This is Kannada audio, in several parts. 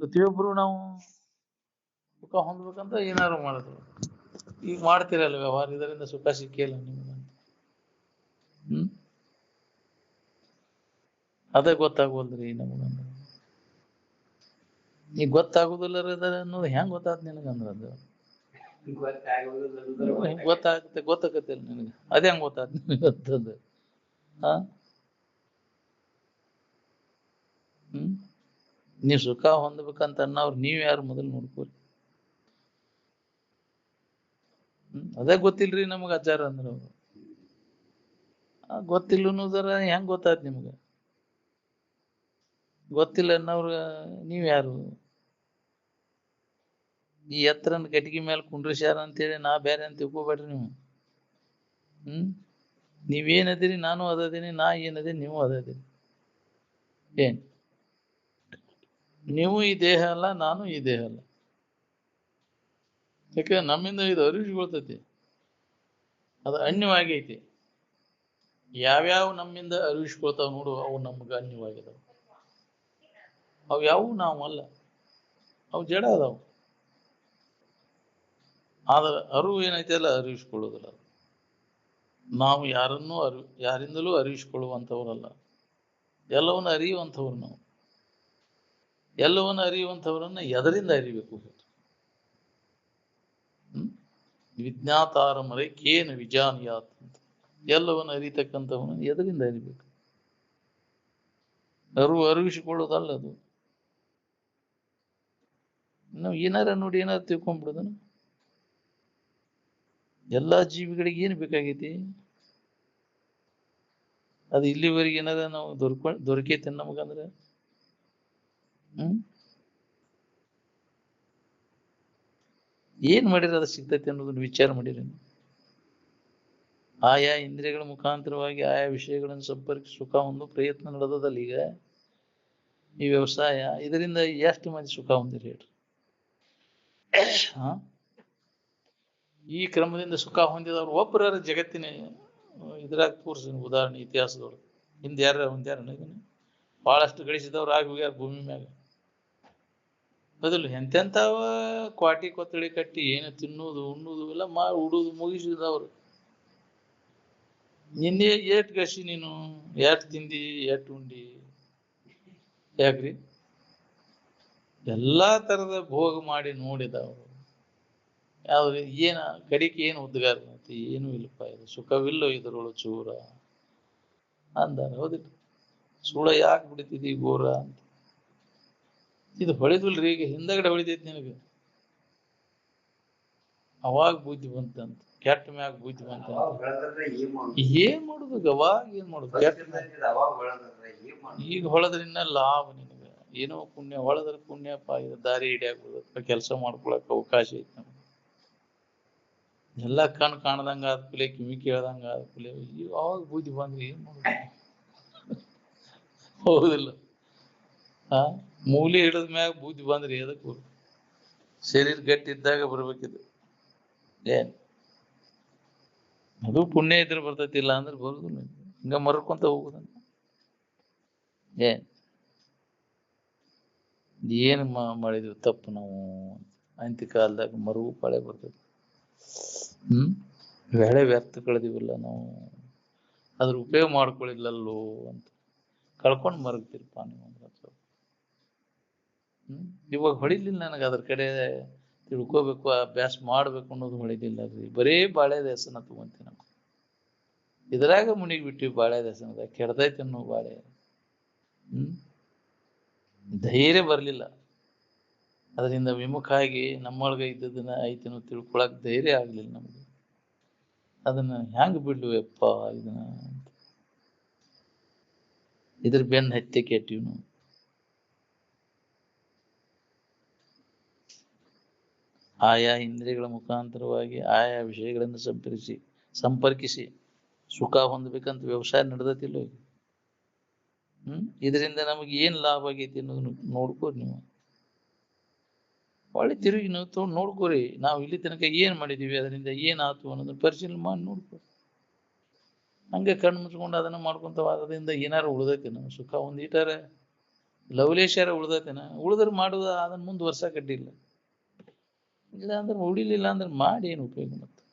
ಪ್ರತಿಯೊಬ್ಬರು ನಾವು ಸುಖ ಹೊಂದ್ಬೇಕಂತ ಏನಾದ್ರು ಮಾಡೋದು. ಈಗ ಮಾಡ್ತೀರಲ್ಲ ವ್ಯವಹಾರ, ಇದರಿಂದ ಸುಖ ಸಿಕ್ಕಿಲ್ಲ ನಿಮ್ಗೆ. ಅದೇ ಗೊತ್ತಾಗೋಲ್ರಿ ನಮಗಂದ್ರೆ. ಈಗ ಗೊತ್ತಾಗುದಿಲ್ಲ ಅನ್ನೋದು ಹೆಂಗ್ ಗೊತ್ತಾತ್ ನಿನಗಂದ್ರ ಅದು ಗೊತ್ತಾಗತ್ತಿಲ್ಲ ನಿನಗೆ. ಅದೇ ಹೆಂಗ್ ಗೊತ್ತಾತ್ ನಿನಗಂತದ್ದು? ನೀವ್ ಸುಖ ಹೊಂದ್ಬೇಕಂತ ಅನ್ನೋರು ನೀವ್ ಯಾರು ಮೊದಲು ನೋಡ್ಕೋರಿ. ಅದೇ ಗೊತ್ತಿಲ್ರಿ ನಮಗ ಆಚಾರ ಅಂದ್ರ. ಗೊತ್ತಿಲ್ಲ ಅನ್ನೋದರ ಹೆಂಗ್ ಗೊತ್ತಾತ್ ನಿಮ್ಗ? ಗೊತ್ತಿಲ್ಲ ಅನ್ನವ್ರ ನೀವ್ ಯಾರು? ಈ ಎತ್ತರನ್ ಕಟ್ಟಿಗೆ ಮೇಲೆ ಕುಂಡ್ರಿಸ್ಯಾರ ಅಂತೇಳಿ ನಾ ಬೇರೆ ಅಂತ ತಿಳ್ಕೊಬೇಡ್ರಿ ನೀವು. ನೀವೇನದಿರಿ ನಾನು ಅದದೀನಿ, ನಾ ಏನದೀನಿ ನೀವು ಅದದೀರಿ. ಏನ್ ನೀವು ಈ ದೇಹ ಅಲ್ಲ, ನಾನು ಈ ದೇಹ ಅಲ್ಲ. ಯಾಕೆ ನಮ್ಮಿಂದ ಇದು ಅರಿವಿಗೊಳ್ತೈತಿ, ಅದು ಅನ್ಯವಾಗೈತಿ. ಯಾವ್ಯಾವ ನಮ್ಮಿಂದ ಅರಿವಿಸ್ಕೊಳ್ತಾವ ನೋಡು, ಅವು ನಮ್ಗ ಅನ್ಯವಾಗಿದಾವ. ಅವು ಯಾವು ನಾವು ಅಲ್ಲ, ಅವು ಜಡ ಅದಾವ. ಆದ್ರೆ ಅರಿವು ಏನೈತಿ ಅಲ್ಲ, ಅರಿವಿಸ್ಕೊಳ್ಳೋದಿಲ್ಲ. ನಾವು ಯಾರಿಂದಲೂ ಅರಿವಿಸ್ಕೊಳ್ಳುವಂಥವ್ರಲ್ಲ. ಎಲ್ಲವನ್ನ ಅರಿಯುವಂಥವ್ರು ನಾವು. ಎಲ್ಲವನ್ನ ಅರಿಯುವಂಥವ್ರನ್ನ ಎದರಿಂದ ಅರಿಬೇಕು? ವಿಜ್ಞಾತಾರ ಮರೆ ಕೇನ ವಿಜಾನಿಯಾತ್ ಅಂತ. ಎಲ್ಲವನ್ನ ಅರಿತಕ್ಕಂಥವನು ಎದರಿಂದ ಅರಿಬೇಕು? ಅರಿವಿಸಿಕೊಳ್ಳೋದಲ್ಲ ಅದು. ನಾವು ಏನಾರ ನೋಡಿ ಏನಾರು ತಿಳ್ಕೊಂಡ್ಬಿಡುದನು. ಎಲ್ಲಾ ಜೀವಿಗಳಿಗೆ ಏನು ಬೇಕಾಗೈತಿ? ಅದು ಇಲ್ಲಿವರೆಗೆ ಏನಾರ ನಾವು ದೊರಕೈತೆ ನಮಗಂದ್ರೆ? ಏನ್ ಮಾಡಿದ್ರೆ ಅದು ಸಿಗ್ತೈತಿ ಅನ್ನೋದನ್ನ ವಿಚಾರ ಮಾಡಿರಿ. ಆಯಾ ಇಂದ್ರಿಯಗಳ ಮುಖಾಂತರವಾಗಿ ಆಯಾ ವಿಷಯಗಳನ್ನು ಸಂಪರ್ಕಿಸಿ ಸುಖ ಹೊಂದು ಪ್ರಯತ್ನ ನಡೆದದಲ್ಲಿ ಈಗ ಈ ವ್ಯವಸಾಯ, ಇದರಿಂದ ಎಷ್ಟು ಮಂದಿ ಸುಖ ಹೊಂದಿರಿ ಹೇಳ್ರಿ? ಈ ಕ್ರಮದಿಂದ ಸುಖ ಹೊಂದಿದವ್ರು ಒಬ್ಬರ ಜಗತ್ತಿನ ಇದ್ರಾಗ ತೋರಿಸಿ ಉದಾಹರಣೆ ಇತಿಹಾಸದವ್ರು. ಹಿಂದೆ ಯಾರ ಹೊಂದ್ಯಾರ? ಬಹಳಷ್ಟು ಗಳಿಸಿದವ್ರು ಆಗಿ ಹೋಗ್ಯಾರ ಭೂಮಿ ಮ್ಯಾಗ. ಬದಲು ಎಂತೆಂಥವ ಕ್ವಾಟಿ ಕೊತ್ತಳಿ ಕಟ್ಟಿ ಏನು ತಿನ್ನುವುದು ಉಣ್ಣುವುದು ಎಲ್ಲ ಉಡುದು ಮುಗಿಸಿದವ್ರು. ನಿನ್ನೆ ಏಟ್ ಗಳಿಸಿ ನೀನು? ಎಟ್ ತಿಂದಿ, ಎಟ್ ಉಂಡಿ? ಯಾಕ್ರಿ? ಎಲ್ಲಾ ತರದ ಭೋಗ ಮಾಡಿ ನೋಡಿದವರು. ಯಾವ್ದು ಏನ ಕಡಿಕೆ ಏನು ಉದ್ಗಾರ ಏನು ಇಲ್ಲಪ್ಪ, ಇದು ಸುಖವಿಲ್ಲೋ ಇದರೊಳು ಚೂರ ಅಂದಾರ. ಹೌದಿಲ್ಲ? ಸುಳ ಯಾಕೆ ಬಿಡ್ತಿದಿ ಗೋರ ಅಂತ. ಇದು ಹೊಳಿದಿಲ್ರಿ, ಈಗ ಹಿಂದಗಡೆ ಹೊಳಿದೈತಿ ನಿನಗೆ. ಅವಾಗ ಬುದ್ಧಿ ಬಂತಂತ, ಕೆಟ್ಟ ಮ್ಯಾಗ ಬುದ್ಧಿ ಬಂತ. ಏನ್ ಮಾಡುದು ಅವಾಗ? ಏನ್ ಮಾಡುದು? ಈಗ ಹೊಳದ್ರಿಂದ ಲಾಭ ನಿನಗ. ಏನೋ ಪುಣ್ಯ ಹೊಳದ್ರ ಪುಣ್ಯಪ್ಪ, ಇದು ದಾರಿ ಹಿಡಿಯಾಕ ಕೆಲಸ ಮಾಡ್ಕೊಳಕ್ ಅವಕಾಶ ಐತಿ ನಮ್ಗೆ. ಎಲ್ಲ ಕಣ್ ಕಾಣದಂಗ ಆದ್ಕೂಲೆ, ಕಿವಿ ಕೇಳ್ದಂಗ ಆದ್ಕೂಲೆ ಅವಾಗ ಬುದ್ಧಿ ಬಂದ್ರಿ ಏನ್ ಮಾಡುದು? ಹೌದಿಲ್ಲ? ಮೂಲಿ ಹಿಡಿದ ಮ್ಯಾಗ ಬುದ್ಧಿ ಬಂದ್ರಿ ಎದಕ್ಕೂ? ಶರೀರ ಗಟ್ಟಿ ಇದ್ದಾಗ ಬರ್ಬೇಕಿದ್ದು. ಏನ್ ಅದು ಪುಣ್ಯ ಇದ್ರೆ ಬರ್ತೈತಿ, ಇಲ್ಲ ಅಂದ್ರೆ ಬರುದಿಲ್ಲ. ಹಿಂಗ ಮರ್ಕೊಂತ ಹೋಗುದ. ಏನ್ ಮಾಡಿದ್ವಿ ತಪ್ಪು ನಾವು? ಅಂತ್ಯ ಕಾಲದಾಗ ಮರುವು ಪಾಳೆ ಬರ್ತೈತಿ. ವೇಳೆ ವ್ಯರ್ಥ ಕಳೆದಿವಲ್ಲ ನಾವು, ಅದ್ರ ಉಪಯೋಗ ಮಾಡ್ಕೊಳ್ಳಿಲ್ಲಲ್ಲೋ ಅಂತ ಕಳ್ಕೊಂಡ್ ಮರಗ್ತಿರ್ಪ ನೀವು. ಇವಾಗ ಹೊಳಿಲಿಲ್ಲ ನನಗೆ, ಅದ್ರ ಕಡೆ ತಿಳ್ಕೋಬೇಕು, ಅಭ್ಯಾಸ ಮಾಡ್ಬೇಕು ಅನ್ನೋದು ಹೊಳಿಲಿಲ್ಲ ರೀ. ಬರೇ ಬಾಳೆ ದೇಸನ ತಗೊಂತೀವಿ ನಾವು. ಇದ್ರಾಗ ಮುನಿಗ್ ಬಿಟ್ಟಿವಿ ಬಾಳೆ ದೇಸನದ. ಕೆಡ್ದೈತಿ ಅನ್ನೋ ಬಾಳೆ. ಧೈರ್ಯ ಬರ್ಲಿಲ್ಲ, ಅದರಿಂದ ವಿಮುಖ ಆಗಿ ನಮ್ಮೊಳಗ ಇದ್ದದನ್ನ ಐತನೋ ತಿಳ್ಕೊಳಕ್ ಧೈರ್ಯ ಆಗ್ಲಿಲ್ಲ ನಮ್ಗೆ. ಅದನ್ನ ಹೆಂಗ್ ಬಿಡ್ಲುವಪ್ಪ ಇದನ್ನ? ಇದ್ರ ಬೆನ್ನ ಹತ್ಯೆ ಕೆಟ್ಟಿವ್ ನಾವು. ಆಯಾ ಇಂದ್ರಿಯಗಳ ಮುಖಾಂತರವಾಗಿ ಆಯಾ ವಿಷಯಗಳನ್ನು ಸಂಪರ್ಕಿಸಿ ಸುಖ ಹೊಂದಬೇಕಂತ ವ್ಯವಸಾಯ ನಡೆದತಿಲ್ಲ. ಇದರಿಂದ ನಮಗೆ ಏನ್ ಲಾಭ ಆಗೈತಿ ಅನ್ನೋದನ್ನ ನೋಡ್ಕೋರಿ ನೀವು. ಒಳ್ಳೆ ತಿರುಗಿ ನಾವು ತಗೊಂಡು ನೋಡ್ಕೋರಿ. ನಾವು ಇಲ್ಲಿ ತನಕ ಏನ್ ಮಾಡಿದೀವಿ, ಅದರಿಂದ ಏನ್ ಆತು ಅನ್ನೋದನ್ನ ಪರಿಶೀಲನೆ ಮಾಡಿ ನೋಡ್ಕೋರಿ. ಹಂಗೆ ಕಣ್ಣು ಮುಚ್ಕೊಂಡು ಅದನ್ನ ಮಾಡ್ಕೊಂತ ಅದರಿಂದ ಏನಾರು ಉಳ್ದೈತಿ ನಾವು ಸುಖ ಹೊಂದಿಟ್ಟಾರೆ ಲವಲೇಶರ ಉಳ್ದೈತೆನ ಉಳಿದ್ರೆ ಮಾಡುದ ಅದನ್ನ ಮುಂದುವರ್ಸಕ್ ಅಡ್ಡಿಲ್ಲ. ಇಲ್ಲ ಅಂದ್ರೆ ಉಳಿಲಿಲ್ಲ ಅಂದ್ರೆ ಮಾಡಿ ಏನು ಉಪಯೋಗ ಮತ್ತೆ.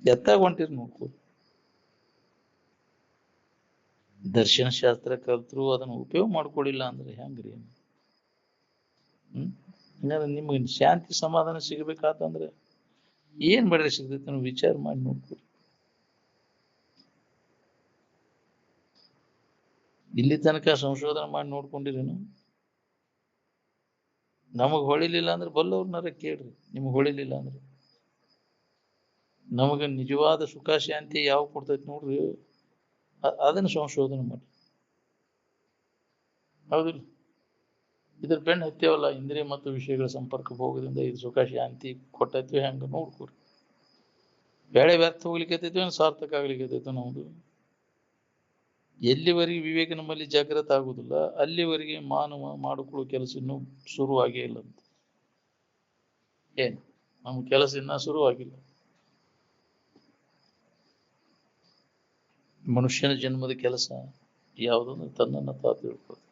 ಎತ್ತಾಗ ಹೊಂಟಿರ್ ನೋಡ್ಕೊ. ದರ್ಶನ ಶಾಸ್ತ್ರ ಕಲ್ತ್ರು ಅದನ್ನ ಉಪಯೋಗ ಮಾಡ್ಕೊಳ್ಳಿಲ್ಲ ಅಂದ್ರೆ ಹೆಂಗ್ರಿ? ಹಂಗಾದ್ರೆ ನಿಮ್ಗೆ ಶಾಂತಿ ಸಮಾಧಾನ ಸಿಗ್ಬೇಕಾತಂದ್ರೆ ಏನ್ ಮಾಡ್ರೆ ಸಿಗ್ತೈತೆ ನಾವು ವಿಚಾರ ಮಾಡಿ ನೋಡ್ಕೊ. ಇಲ್ಲಿ ತನಕ ಸಂಶೋಧನೆ ಮಾಡಿ ನೋಡ್ಕೊಂಡಿರೇನು? ನಮಗ್ ಹೊಳಿಲಿಲ್ಲ ಅಂದ್ರೆ ಬಲ್ಲವ್ರನ್ನಾರ ಕೇಳ್ರಿ. ನಿಮಗ್ ಹೊಳಿಲಿಲ್ಲ ಅಂದ್ರೆ ನಮಗ ನಿಜವಾದ ಸುಖ ಶಾಂತಿ ಯಾವ ಕೊಡ್ತೈತಿ ನೋಡ್ರಿ, ಅದನ್ನ ಸಂಶೋಧನೆ ಮಾಡಿ. ಹೌದಿಲ್ಲ? ಇದ್ರ ಬೆನ್ನ ಹತ್ತೇವಲ್ಲ, ಇಂದ್ರಿಯ ಮತ್ತು ವಿಷಯಗಳ ಸಂಪರ್ಕ ಹೋಗೋದ್ರಿಂದ ಇದು ಸುಖ ಶಾಂತಿ ಕೊಟ್ಟೈತಿ ಹೆಂಗ ನೋಡ್ಕೊರಿ. ಬೇಳೆ ವ್ಯರ್ಥ ಹೋಗ್ಲಿಕ್ಕೆ ಸಾರ್ಥಕ ಆಗ್ಲಿಕ್ಕೆ ನಮ್ದು. ಎಲ್ಲಿವರೆಗೆ ವಿವೇಕ ನಮ್ಮಲ್ಲಿ ಜಾಗೃತ ಆಗುದಿಲ್ಲ ಅಲ್ಲಿವರೆಗೆ ಮಾನವ ಮಾಡಿಕೊಳ್ಳೋ ಕೆಲಸ ಇನ್ನೂ ಶುರುವಾಗೇ ಇಲ್ಲ ಅಂತ. ಏನ್ ನಮ್ಮ ಕೆಲಸ ಇನ್ನ ಶುರುವಾಗಿಲ್ಲ. ಮನುಷ್ಯನ ಜನ್ಮದ ಕೆಲಸ ಯಾವುದಂದ್ರೆ ತನ್ನನ್ನು ತಾ ತಿಳ್ಕೊಳ್ಳೋದು.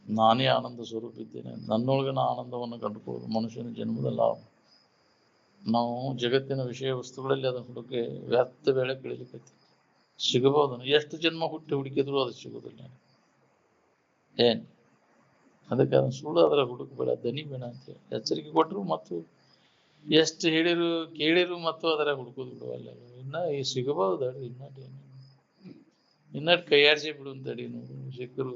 ನಾನೇ ಆನಂದ ಸ್ವರೂಪ ಇದ್ದೇನೆ, ನನ್ನೊಳಗಿನ ಆನಂದವನ್ನು ಕಂಡುಕೊಳ್ಳೋದು ಮನುಷ್ಯನ ಜನ್ಮದ ಲಾಭ. ನಾವು ಜಗತ್ತಿನ ವಿಷಯ ವಸ್ತುಗಳಲ್ಲಿ ಅದನ್ನು ಹುಡುಕಿ ವ್ಯರ್ಥ ಬೇಳೆ ಕಳಿಲಿಕ್ಕೆ ಸಿಗಬಹುದು. ಎಷ್ಟು ಜನ್ಮ ಹುಟ್ಟಿ ಹುಡುಕಿದ್ರು ಅದು ಸಿಗುದಿಲ್ಲ. ಏನ್ ಅದಕ್ಕೆ ಅದನ್ನ ಸುಳ್ಳು ಅದರ ಹುಡುಕಬೇಡ, ದನಿ ಬೇಡ ಅಂತ ಎಚ್ಚರಿಕೆ ಕೊಟ್ಟರು. ಮತ್ತು ಎಷ್ಟು ಹೇಳಿರು ಕೇಳಿರು ಮತ್ತು ಅದರ ಹುಡುಕೋದು ಬಿಡುವಲ್ಲ. ಇನ್ನ ಸಿಗಬಹುದು ಅಡ್ರಿ, ಇನ್ನಟ್ ಕೈಯಾಡಿಸಿ ಬಿಡು ಅಂತ ಅಡಿ. ನೋಡು ಸಿಕ್ಕರು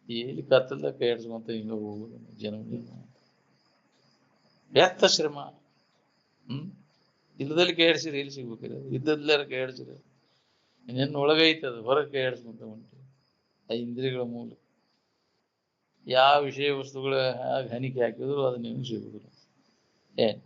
ಎಲ್ಲಿ ಕತ್ತಲ್ದಾಗ ಕೈಯಾಡಿಸ್ಕೊಂತ ಹಿಂಗ ಹೋಗುದು ಜನ ವ್ಯರ್ಥ ಶ್ರಮ. ಇಲ್ಲದಲ್ಲಿ ಕೈಯಾಡಿಸಿರಿ ಎಲ್ಲಿ ಸಿಗ್ಬೇಕ್ರಿ? ಇದ್ದದ್ಲಾರ ಕೈಯಾಡಿಸಿರಿ ಇನ್ನೇನು ಒಳಗೈತದ, ಹೊರಗೆ ಕೈಯಾಡಿಸ್ಕೊಂತ ಹೊಂಟಿ ಆ ಇಂದ್ರಿಯಗಳ ಮೂಲ. ಯಾವ ವಿಷಯ ವಸ್ತುಗಳ ಹನಿಕೆ ಹಾಕಿದ್ರು ಅದು ನೀವು ಸಿಗುದಿಲ್ಲ. ಏನ್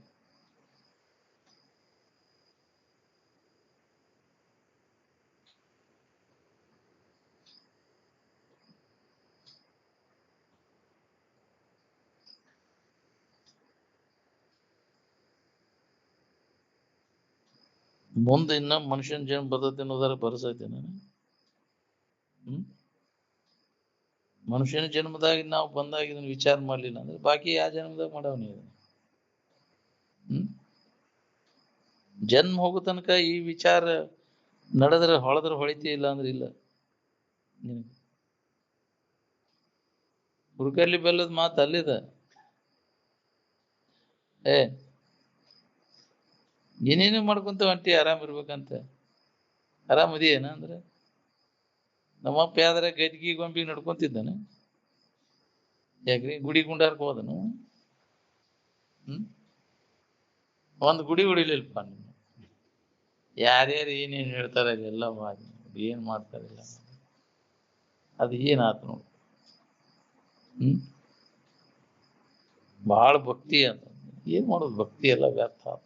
ಮುಂದೆ ಇನ್ನ ಮನುಷ್ಯನ ಜನ್ಮ ಬರ್ತೈತೆ ಅನ್ನೋದಾರ ಭರಸೈತೆ ನಾನು. ಮನುಷ್ಯನ ಜನ್ಮದಾಗ ನಾವು ಬಂದಾಗ ಇದನ್ನ ವಿಚಾರ ಮಾಡ್ಲಿಲ್ಲ ಅಂದ್ರೆ ಬಾಕಿ ಯಾವ ಜನ್ಮದಾಗ ಮಾಡವ್ ನೀವು? ಜನ್ಮ ಹೋಗೋ ತನಕ ಈ ವಿಚಾರ ನಡೆದ್ರೆ ಹೊಳೆದ್ರೆ ಹೊಳಿತಿ, ಇಲ್ಲ ಅಂದ್ರೆ ಇಲ್ಲ. ಹುರ್ಕರ್ಲಿ ಬೆಲ್ಲದ ಮಾತು ಅಲ್ಲಿದ. ಏನೇನು ಮಾಡ್ಕೊಂತ ಹೊಂಟಿ ಆರಾಮ್ ಇರ್ಬೇಕಂತ. ಆರಾಮದಿಯೇನ ಅಂದ್ರೆ ನಮ್ಮಪ್ಪ ಯಾವ್ದಾರ ಗದ್ಗಿ ಗೊಂಬಿ ನಡ್ಕೊಂತಿದ್ದಾನೆ? ಯಾಕ್ರಿ ಗುಡಿ ಗುಂಡಾರ್ಕ ಹೋದನು? ಒಂದು ಗುಡಿ ಹೊಡಿಲಿಲ್ಪ. ಯಾರ್ಯಾರು ಏನೇನು ಹೇಳ್ತಾರೆ ಅದೆಲ್ಲ ಮಾಡಿ ಏನ್ ಮಾಡ್ತಾರಿಲ್ಲ. ಅದು ಏನಾತ ನೋಡು. ಬಹಳ ಭಕ್ತಿ ಅಂತ ಏನ್ ಮಾಡೋದು? ಭಕ್ತಿ ಎಲ್ಲ ವ್ಯರ್ಥ ಆತ.